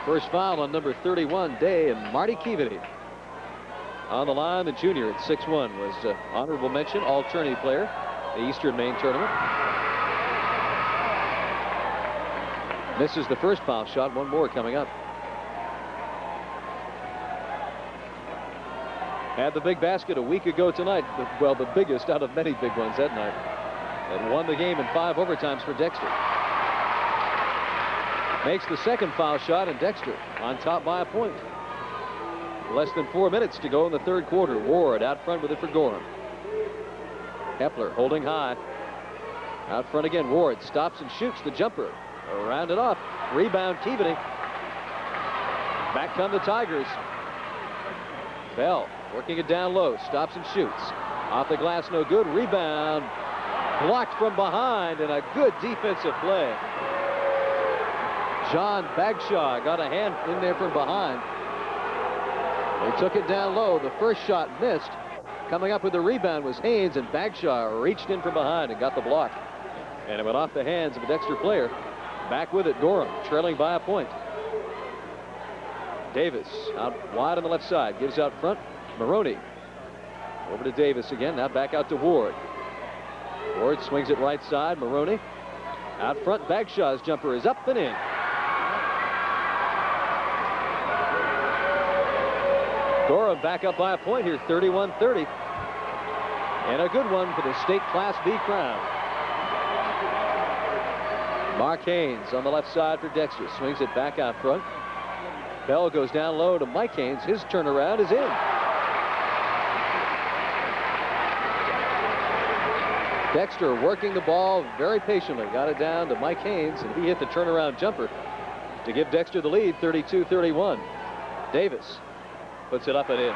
First foul on number 31, Day, and Marty Keaveney. On the line, the junior at 6'1" was honorable mention, all-tourney player, the Eastern Maine tournament. Misses the first foul shot, one more coming up. Had the big basket a week ago tonight, well, the biggest out of many big ones that night. And won the game in 5 overtimes for Dexter. Makes the second foul shot, and Dexter on top by a point. Less than 4 minutes to go in the third quarter. Ward out front with it for Gorham. Hepler holding high. Out front again. Ward stops and shoots the jumper. Around it off. Rebound Keaveney. Back come the Tigers. Bell working it down low. Stops and shoots. Off the glass, no good. Rebound. Blocked from behind, and a good defensive play. John Bagshaw got a hand in there from behind. They took it down low. The first shot missed. Coming up with the rebound was Haynes, and Bagshaw reached in from behind and got the block. And it went off the hands of a Dexter player. Back with it, Gorham, trailing by a point. Davis out wide on the left side, gives out front. Maroney over to Davis again. Now back out to Ward. Ward swings it right side. Maroney out front. Bagshaw's jumper is up and in. Gorham back up by a point here, 31-30. And a good one for the state Class B crown. Mark Haynes on the left side for Dexter. Swings it back out front. Bell goes down low to Mike Haynes. His turnaround is in. Dexter working the ball very patiently. Got it down to Mike Haynes, and he hit the turnaround jumper to give Dexter the lead, 32-31. Davis puts it up and in.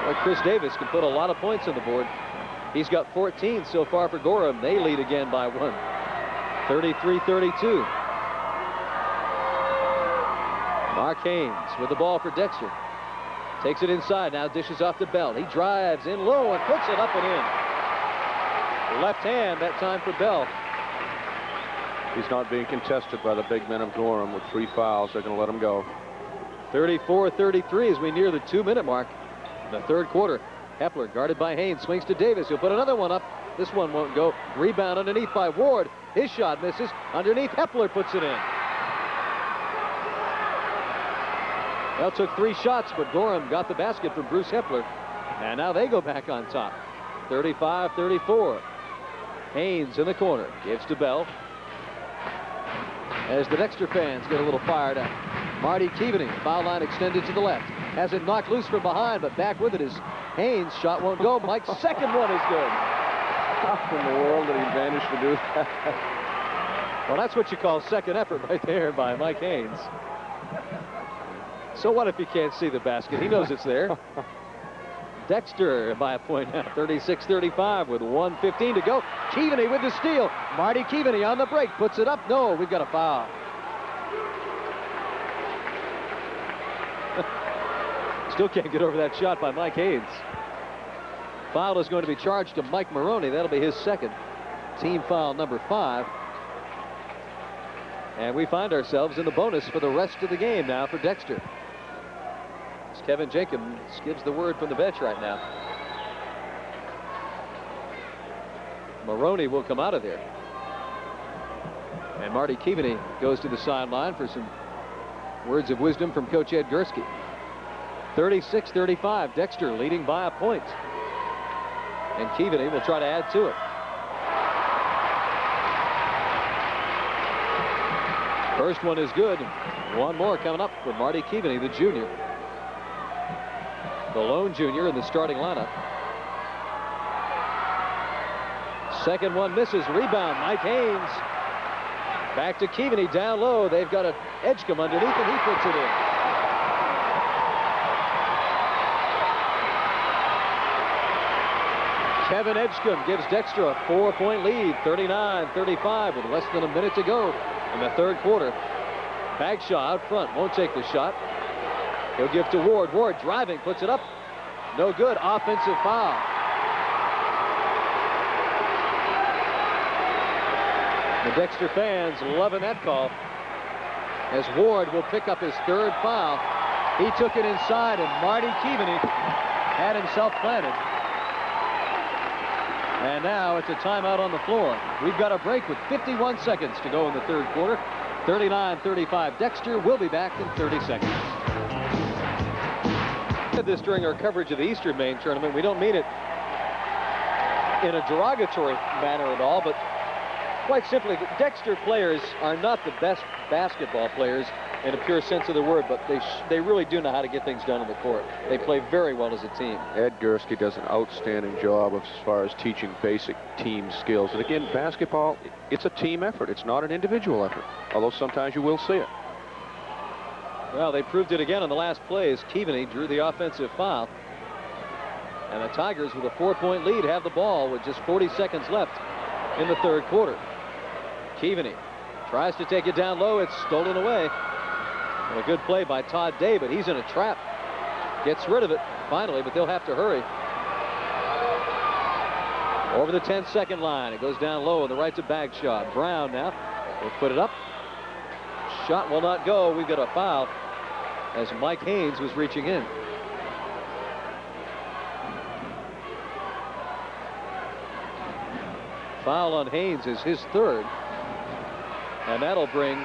Well, Chris Davis can put a lot of points on the board. He's got 14 so far for Gorham. They lead again by 1. 33-32. Mark Haynes with the ball for Dexter. Takes it inside, now dishes off to Bell. He drives in low and puts it up and in. Left hand that time for Bell. He's not being contested by the big men of Gorham with 3 fouls. They're going to let him go. 34-33 as we near the 2-minute mark in the third quarter. Hepler guarded by Haynes, swings to Davis. He'll put another one up. This one won't go. Rebound underneath by Ward. His shot misses. Underneath, Hepler puts it in. Well, took 3 shots, but Gorham got the basket from Bruce Hepler. And now they go back on top. 35-34. Haynes in the corner. Gives to Bell. As the Dexter fans get a little fired up. Marty Keaveney, foul line extended to the left. Has it knocked loose from behind, but back with it is Haynes. Shot won't go. Mike's second one is good. How in the world did he manage to do that? Well, that's what you call second effort right there by Mike Haynes. So what if he can't see the basket? He knows it's there. Dexter by a point now, 36-35 with 1:15 to go. Keaveney with the steal. Marty Keaveney on the break, puts it up. No, we've got a foul. Still can't get over that shot by Mike Haynes. Foul is going to be charged to Mike Maroney. That'll be his second. Team foul number 5. And we find ourselves in the bonus for the rest of the game now for Dexter. As Kevin Jenkins gives the word from the bench right now. Maroney will come out of there. And Marty Keaveney goes to the sideline for some words of wisdom from Coach Ed Gursky. 36-35, Dexter leading by a point. And Keaveney will try to add to it. First one is good. One more coming up with Marty Keaveney, the junior. The lone junior in the starting lineup. Second one misses. Rebound, Mike Haynes. Back to Keaveney down low. They've got an Edgecombe underneath, and he puts it in. Kevin Edgecombe gives Dexter a 4-point lead, 39-35 with less than a minute to go in the third quarter. Bagshaw out front, won't take the shot. He'll give to Ward. Ward driving, puts it up. No good. Offensive foul. The Dexter fans loving that call, as Ward will pick up his third foul. He took it inside, and Marty Keaveney had himself planted. And now it's a timeout on the floor. We've got a break with 51 seconds to go in the third quarter. 39-35 Dexter. Will be back in 30 seconds. We did this during our coverage of the Eastern Maine tournament. We don't mean it in a derogatory manner at all, but quite simply, the Dexter players are not the best basketball players in a pure sense of the word, but they really do know how to get things done on the court. They play very well as a team. Ed Gursky does an outstanding job as far as teaching basic team skills. And again, basketball, it's a team effort. It's not an individual effort, although sometimes you will see it. Well, they proved it again on the last play as Keaveney drew the offensive foul. And the Tigers, with a 4-point lead, have the ball with just 40 seconds left in the third quarter. Keaveney tries to take it down low. It's stolen away. And a good play by Todd Day, but he's in a trap. Gets rid of it finally, but they'll have to hurry. Over the 10-second line. It goes down low on the right to Bagshaw. Brown now will put it up. Shot will not go. We've got a foul as Mike Haynes was reaching in. Foul on Haynes is his third. And that'll bring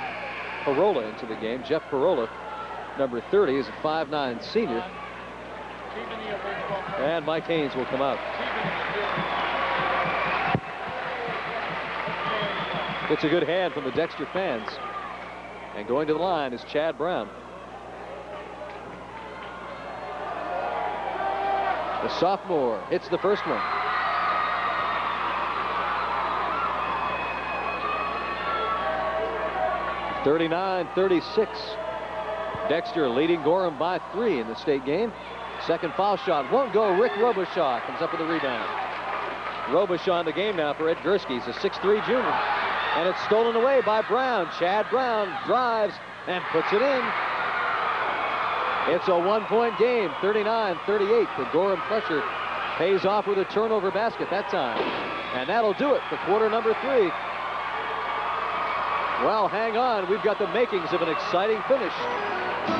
Parola into the game. Jeff Parola, number 30, is a 5'9" senior. And Mike Haynes will come out. It's a good hand from the Dexter fans. And going to the line is Chad Brown. The sophomore hits the first one. (39-36). Dexter leading Gorham by 3 in the state game. Second foul shot won't go. Rick Robichaud comes up with a rebound. Robichaud in the game now for Ed Gursky. He's a 6'3" junior. And it's stolen away by Brown. Chad Brown drives and puts it in. It's a 1-point game, 39-38. The Gorham pressure pays off with a turnover basket that time. And that'll do it for quarter number 3. Well, hang on. We've got the makings of an exciting finish.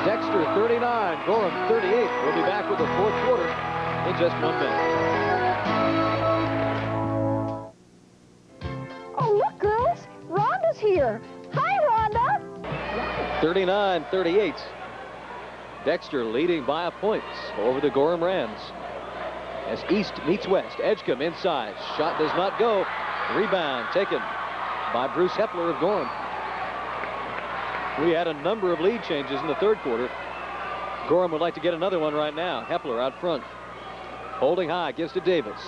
Dexter 39, Gorham 38. We'll be back with the fourth quarter in just 1 minute. Oh, look, girls. Rhonda's here. Hi, Rhonda. 39-38. Dexter leading by a point over the Gorham Rams. As East meets West. Edgecombe inside. Shot does not go. Rebound taken by Bruce Hepler of Gorham. We had a number of lead changes in the third quarter. Gorham would like to get another one right now. Hepler out front. Holding high, gives to Davis.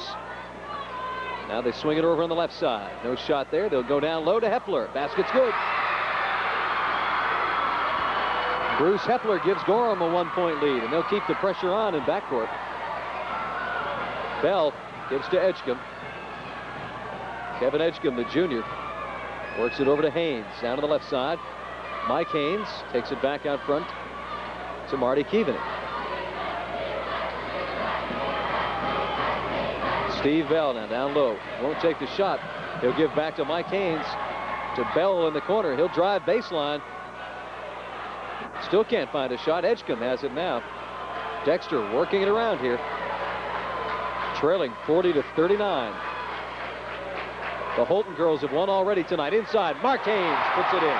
Now they swing it over on the left side. No shot there. They'll go down low to Hepler. Basket's good. Bruce Hepler gives Gorham a 1-point lead, and they'll keep the pressure on in backcourt. Bell gives to Edgecombe. Kevin Edgecombe, the junior, works it over to Haynes, down to the left side. Mike Haynes takes it back out front to Marty Keevan. Steve Bell now down low. Won't take the shot. He'll give back to Mike Haynes. To Bell in the corner. He'll drive baseline. Still can't find a shot. Edgecombe has it now. Dexter working it around here. Trailing 40-39. The Holton girls have won already tonight. Inside, Mark Haynes puts it in.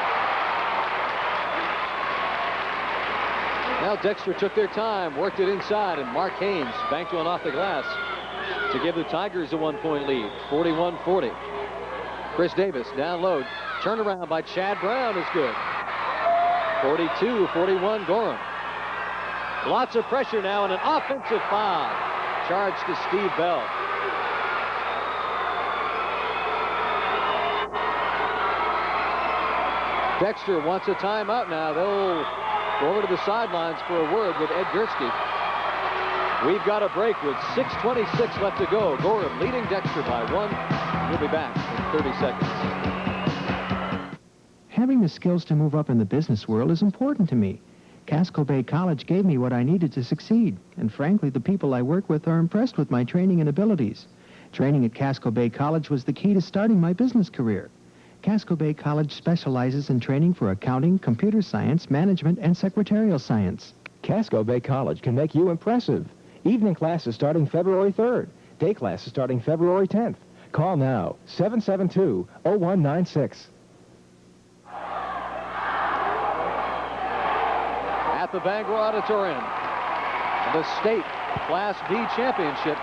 Now Dexter took their time, worked it inside, and Mark Haynes banked one off the glass to give the Tigers a 1-point lead, 41-40. Chris Davis down low. Turnaround by Chad Brown is good. 42-41 Gorham. Lots of pressure now and an offensive foul. Charge to Steve Bell. Dexter wants a timeout now. They'll go over to the sidelines for a word with Ed Gursky. We've got a break with 6:26 left to go. Gorham leading Dexter by 1. We'll be back in 30 seconds. Having the skills to move up in the business world is important to me. Casco Bay College gave me what I needed to succeed, and frankly, the people I work with are impressed with my training and abilities. Training at Casco Bay College was the key to starting my business career. Casco Bay College specializes in training for accounting, computer science, management, and secretarial science. Casco Bay College can make you impressive. Evening classes starting February 3rd. Day classes starting February 10th. Call now, 772-0196. At the Bangor Auditorium, the state Class B championship.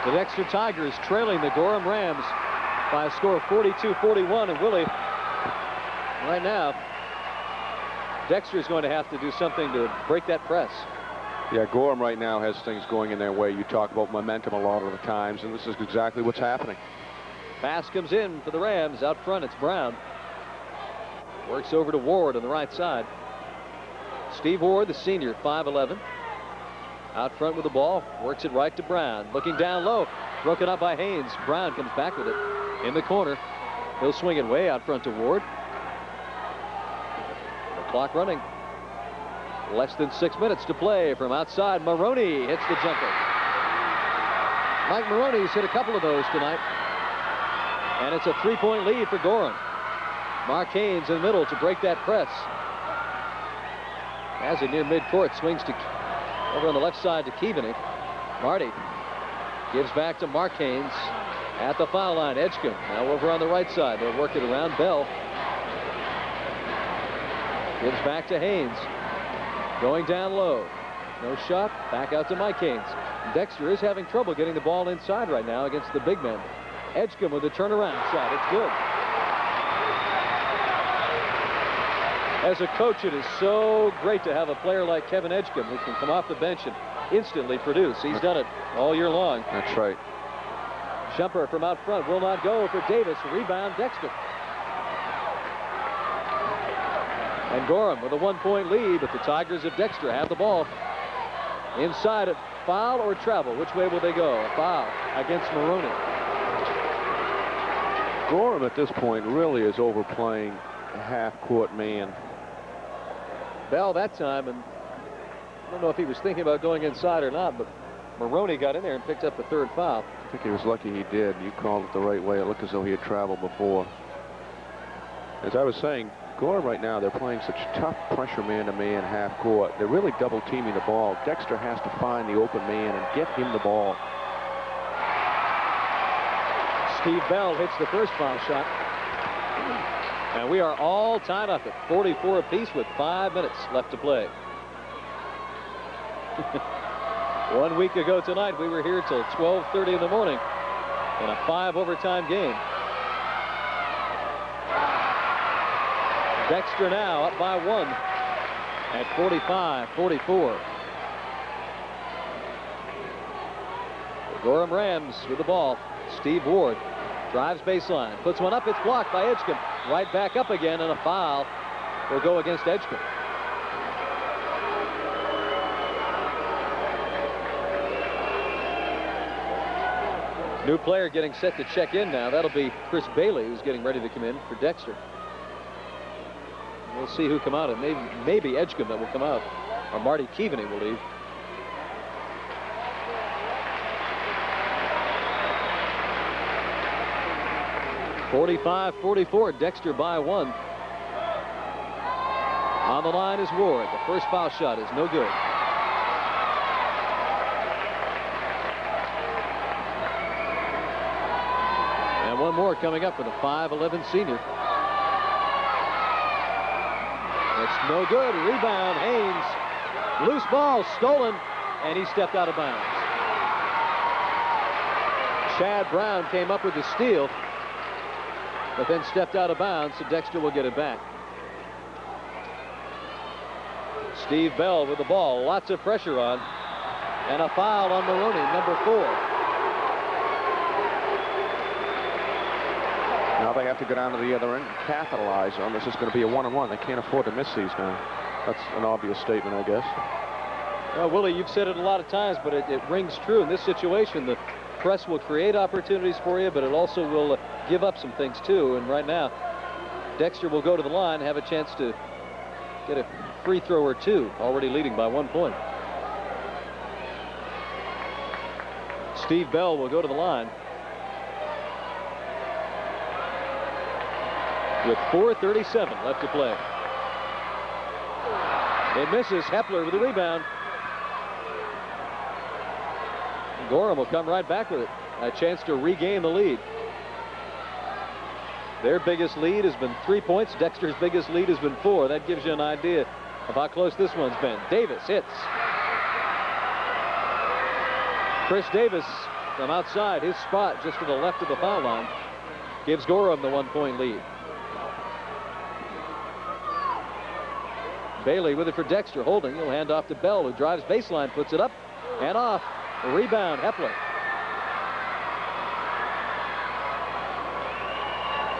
The Dexter Tigers trailing the Gorham Rams by a score of 42-41. And Willie, right now, Dexter's going to have to do something to break that press. Yeah, Gorham right now has things going in their way. You talk about momentum a lot of the times, and this is exactly what's happening. Pass comes in for the Rams. Out front, it's Brown. Works over to Ward on the right side. Steve Ward, the senior, 5'11". Out front with the ball, works it right to Brown. Looking down low, broken up by Haynes. Brown comes back with it in the corner. He'll swing it way out front to Ward. The clock running. Less than 6 minutes to play. From outside, Maroney hits the jumper. Mike Maroney's hit a couple of those tonight. And it's a 3-point lead for Gorham. Mark Haynes in the middle to break that press. Has it near midcourt, swings to over on the left side to Keevanek. Marty gives back to Mark Haynes at the foul line. Edgecombe now over on the right side. They'll work it around. Bell gives back to Haynes. Going down low. No shot. Back out to Mike Haynes. Dexter is having trouble getting the ball inside right now against the big men. Edgecombe with a turnaround shot. It's good. As a coach, it is so great to have a player like Kevin Edgecombe who can come off the bench and instantly produce. He's done it all year long. That's right. Jumper from out front will not go for Davis. Rebound, Dexter. And Gorham with a 1-point lead, but the Tigers of Dexter have the ball. Inside it, foul or travel? Which way will they go? A foul against Maroney. Gorham at this point really is overplaying a half-court man. Bell that time, and I don't know if he was thinking about going inside or not, but Maroney got in there and picked up the third foul. I think he was lucky he did. You called it the right way. It looked as though he had traveled before. As I was saying, Gorham right now, they're playing such tough pressure man-to-man half-court. They're really double-teaming the ball. Dexter has to find the open man and get him the ball. Steve Bell hits the first foul shot. And we are all tied up at 44 apiece with 5 minutes left to play. 1 week ago tonight, we were here till 12:30 in the morning in a 5 overtime game. Dexter now up by 1 at 45-44. The Gorham Rams with the ball. Steve Ward drives baseline, puts one up. It's blocked by Edgecombe. Right back up again, and a foul will go against Edgecombe. New player getting set to check in now. That'll be Chris Bailey, who's getting ready to come in for Dexter. We'll see who come out. Maybe Edgecombe that will come out, or Marty Keaveney will leave. (45-44), Dexter by 1. On the line is Ward. The first foul shot is no good. And one more coming up for the 5'11" senior. It's no good. Rebound, Haynes. Loose ball, stolen, and he stepped out of bounds. Chad Brown came up with the steal, but then stepped out of bounds, so Dexter will get it back. Steve Bell with the ball. Lots of pressure on. And a foul on Maroney, number 4. Now they have to go down to the other end and capitalize on this. It's going to be a 1-on-1. They can't afford to miss these now. That's an obvious statement, I guess. Well, Willie, you've said it a lot of times, but it rings true in this situation. The press will create opportunities for you, but it also will give up some things too. And right now, Dexter will go to the line, have a chance to get a free throw or two, already leading by 1 point. Steve Bell will go to the line with 4:37 left to play. It misses. Hepler with the rebound. Gorham will come right back with it. A chance to regain the lead. Their biggest lead has been 3 points. Dexter's biggest lead has been 4. That gives you an idea of how close this one's been. Davis hits. Chris Davis from outside, his spot just to the left of the foul line, gives Gorham the 1-point lead. Bailey with it for Dexter, holding. He'll hand off to Bell, who drives baseline, puts it up and off. A rebound, Hepler.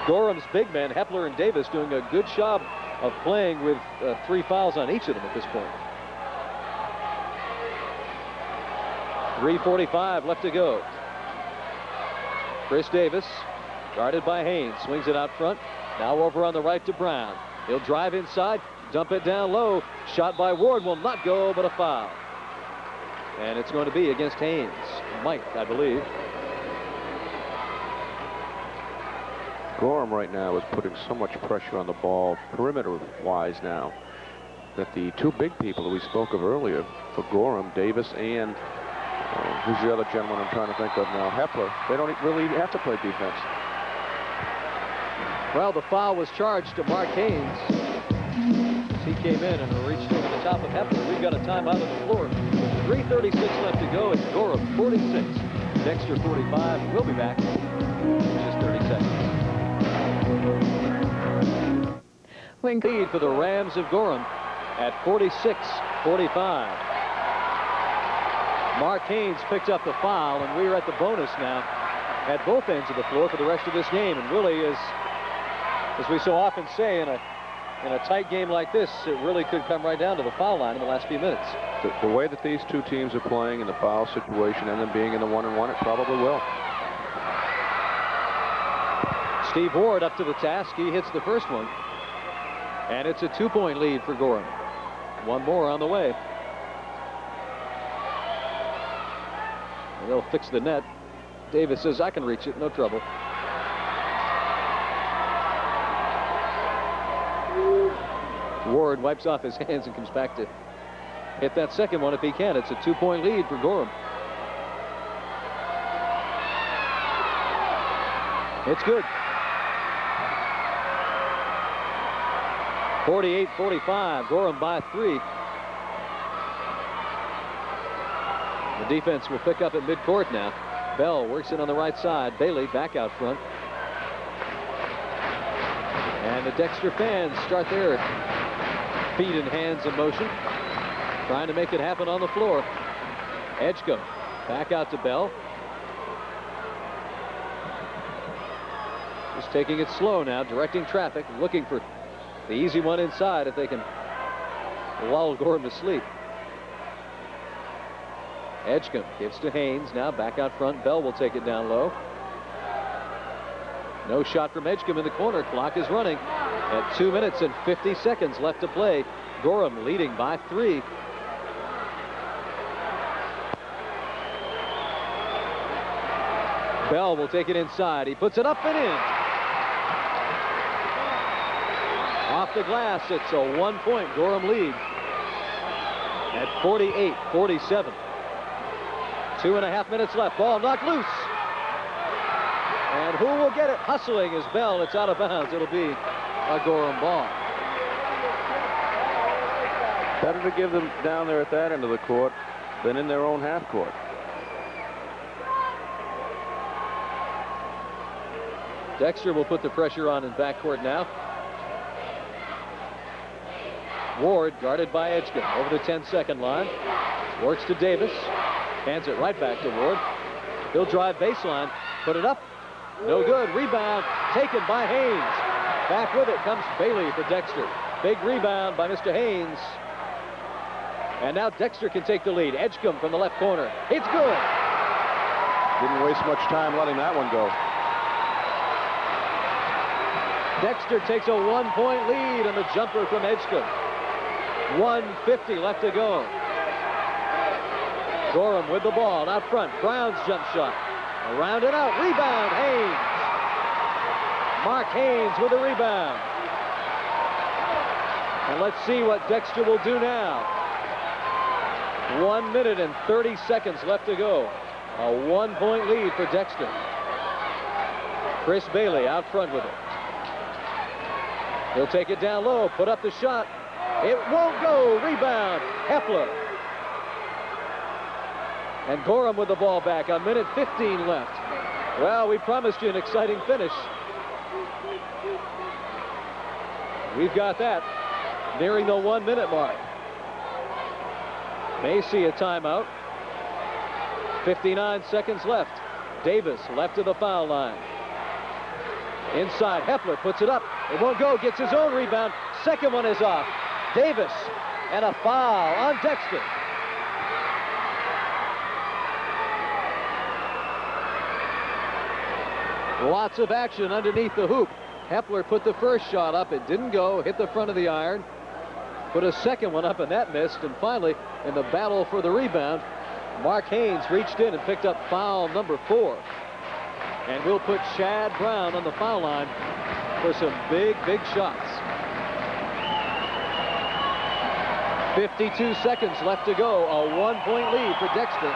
Gorham's big men, Hepler and Davis, doing a good job of playing with 3 fouls on each of them at this point. 3:45 left to go. Chris Davis, guarded by Haynes, swings it out front. Now over on the right to Brown. He'll drive inside, dump it down low. Shot by Ward will not go, but a foul. And it's going to be against Haynes. Mike, I believe. Gorham right now is putting so much pressure on the ball, perimeter-wise now, that the 2 big people that we spoke of earlier for Gorham, Davis and who's the other gentleman I'm trying to think of now, Hepler, they don't really have to play defense. Well, the foul was charged to Mark Haynes as he came in and reached over the top of Hepler. We've got a timeout on the floor. 3:36 left to go. It's Gorham 46, Dexter 45. We'll be back in just 30 seconds. Lead for the Rams of Gorham at 46-45. Mark Haynes picked up the foul, and we're at the bonus now at both ends of the floor for the rest of this game. And really is, as we so often say, in a tight game like this, it really could come right down to the foul line in the last few minutes. The way that these 2 teams are playing in the foul situation and them being in the 1-on-1, it probably will. Steve Ward up to the task. He hits the first one. And it's a 2-point lead for Gorham. One more on the way. And they'll fix the net. Davis says, I can reach it, no trouble. Ward wipes off his hands and comes back to hit that second one if he can. It's a 2-point lead for Gorham. It's good. 48-45, Gorham by 3. The defense will pick up at midcourt now. Bell works it on the right side. Bailey back out front. And the Dexter fans start their feet and hands in motion, trying to make it happen on the floor. Edgecombe back out to Bell. Just taking it slow now, directing traffic, looking for the easy one inside if they can lull Gorham to sleep. Edgecombe gives to Haynes. Now back out front. Bell will take it down low. No shot from Edgecombe in the corner. Clock is running at 2 minutes and 50 seconds left to play. Gorham leading by 3. Bell will take it inside. He puts it up and in. Off the glass, it's a 1-point Gorham lead at 48-47. 2.5 minutes left. Ball knocked loose. And who will get it? Hustling is Bell. It's out of bounds. It'll be a Gorham ball. Better to give them down there at that end of the court than in their own half court. Dexter will put the pressure on in backcourt now. Ward guarded by Edgecombe over the 10-second line. Works to Davis. Hands it right back to Ward. He'll drive baseline. Put it up. No good. Rebound taken by Haynes. Back with it comes Bailey for Dexter. Big rebound by Mr. Haynes. And now Dexter can take the lead. Edgecombe from the left corner. It's good. Didn't waste much time letting that one go. Dexter takes a 1-point lead on the jumper from Edgecombe. 1:50 left to go. Gorham with the ball out front. Brown's jump shot. Around and out. Rebound. Haynes. Mark Haynes with a rebound. And let's see what Dexter will do now. 1 minute and 30 seconds left to go. A 1-point lead for Dexter. Chris Bailey out front with it. He'll take it down low, put up the shot. It won't go. Rebound. Hepler. And Gorham with the ball back. A minute 15 left. Well, we promised you an exciting finish. We've got that. Nearing the 1 minute mark. May see a timeout. 59 seconds left. Davis left of the foul line. Inside, Hepler puts it up. It won't go, gets his own rebound. Second one is off. Davis, and a foul on Dexter. Lots of action underneath the hoop. Hepler put the first shot up. It didn't go, hit the front of the iron. Put a second one up, and that missed. And finally, in the battle for the rebound, Mark Haynes reached in and picked up foul number 4. And we'll put Chad Brown on the foul line for some big, big shots. 52 seconds left to go. A 1-point lead for Dexter.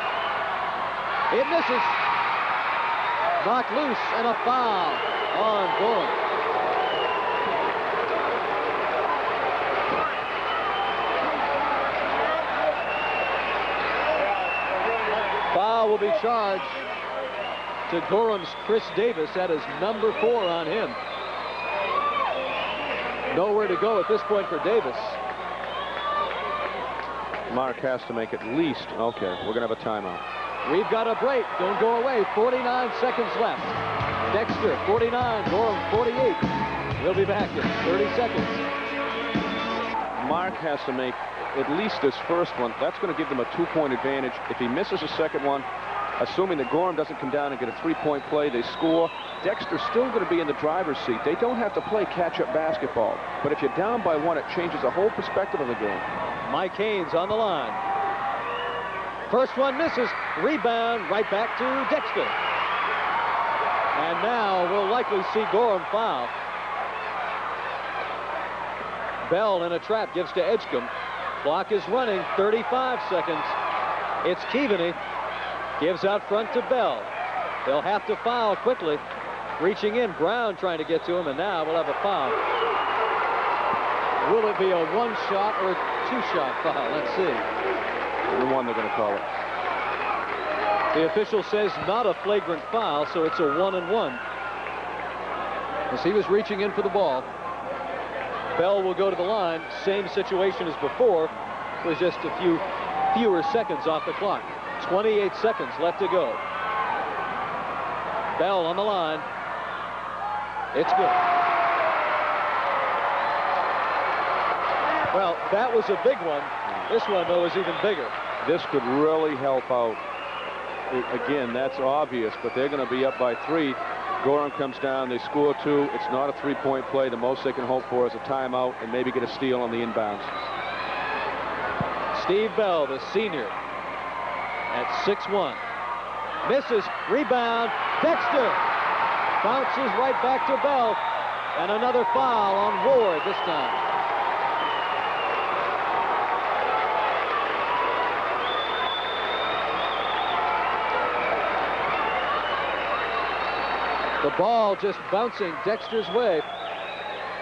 It misses. Knocked loose, and a foul on Gorham. Foul will be charged to Gorham's Chris Davis. That is number 4 on him. Nowhere to go at this point for Davis. Mark has to make at least. Okay, we're going to have a timeout. We've got a break. Don't go away. 49 seconds left. Dexter, 49. Gorham, 48. We'll be back in 30 seconds. Mark has to make at least this first one. That's going to give them a 2-point advantage. If he misses a second one, assuming that Gorham doesn't come down and get a 3-point play, they score. Dexter's still going to be in the driver's seat. They don't have to play catch-up basketball. But if you're down by 1, it changes the whole perspective of the game. Mike Haynes on the line. First one misses. Rebound right back to Dexter. And now we'll likely see Gorham foul. Bell in a trap gives to Edgecombe. Clock is running. 35 seconds. It's Keaveney. Gives out front to Bell. They'll have to foul quickly. Reaching in, Brown trying to get to him, and now we'll have a foul. Will it be a 1-shot or a 2-shot foul? Let's see. The one they're going to call it. The official says not a flagrant foul, so it's a 1-and-1. As he was reaching in for the ball. Bell will go to the line. Same situation as before. With just a fewer seconds off the clock. 28 seconds left to go. Bell on the line. It's good. Well, that was a big one. This one, though, is even bigger. This could really help out. Again, that's obvious, but they're going to be up by 3. Gorham comes down, they score 2. It's not a 3-point play. The most they can hope for is a timeout and maybe get a steal on the inbounds. Steve Bell, the senior, at 6'1". Misses, rebound, Dexter bounces right back to Bell, and another foul on Ward this time. The ball just bouncing Dexter's way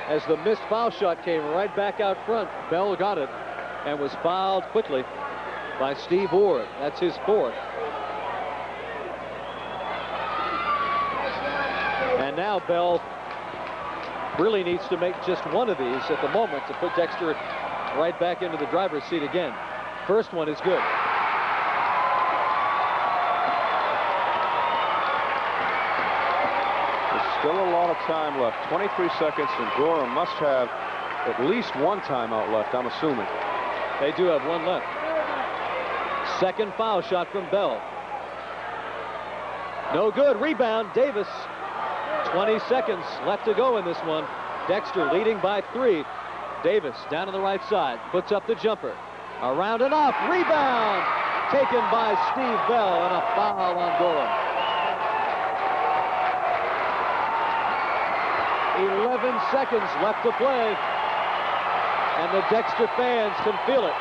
as the missed foul shot came right back out front. Bell got it and was fouled quickly by Steve Ward. That's his 4th. And now Bell really needs to make just one of these at the moment to put Dexter right back into the driver's seat again. First one is good. Still a lot of time left, 23 seconds, and Gorham must have at least one timeout left, I'm assuming. They do have one left. Second foul shot from Bell. No good. Rebound, Davis. 20 seconds left to go in this one. Dexter leading by 3. Davis down on the right side, puts up the jumper. Around and off. Rebound taken by Steve Bell, and a foul on Gorham. 11 seconds left to play, and the Dexter fans can feel it.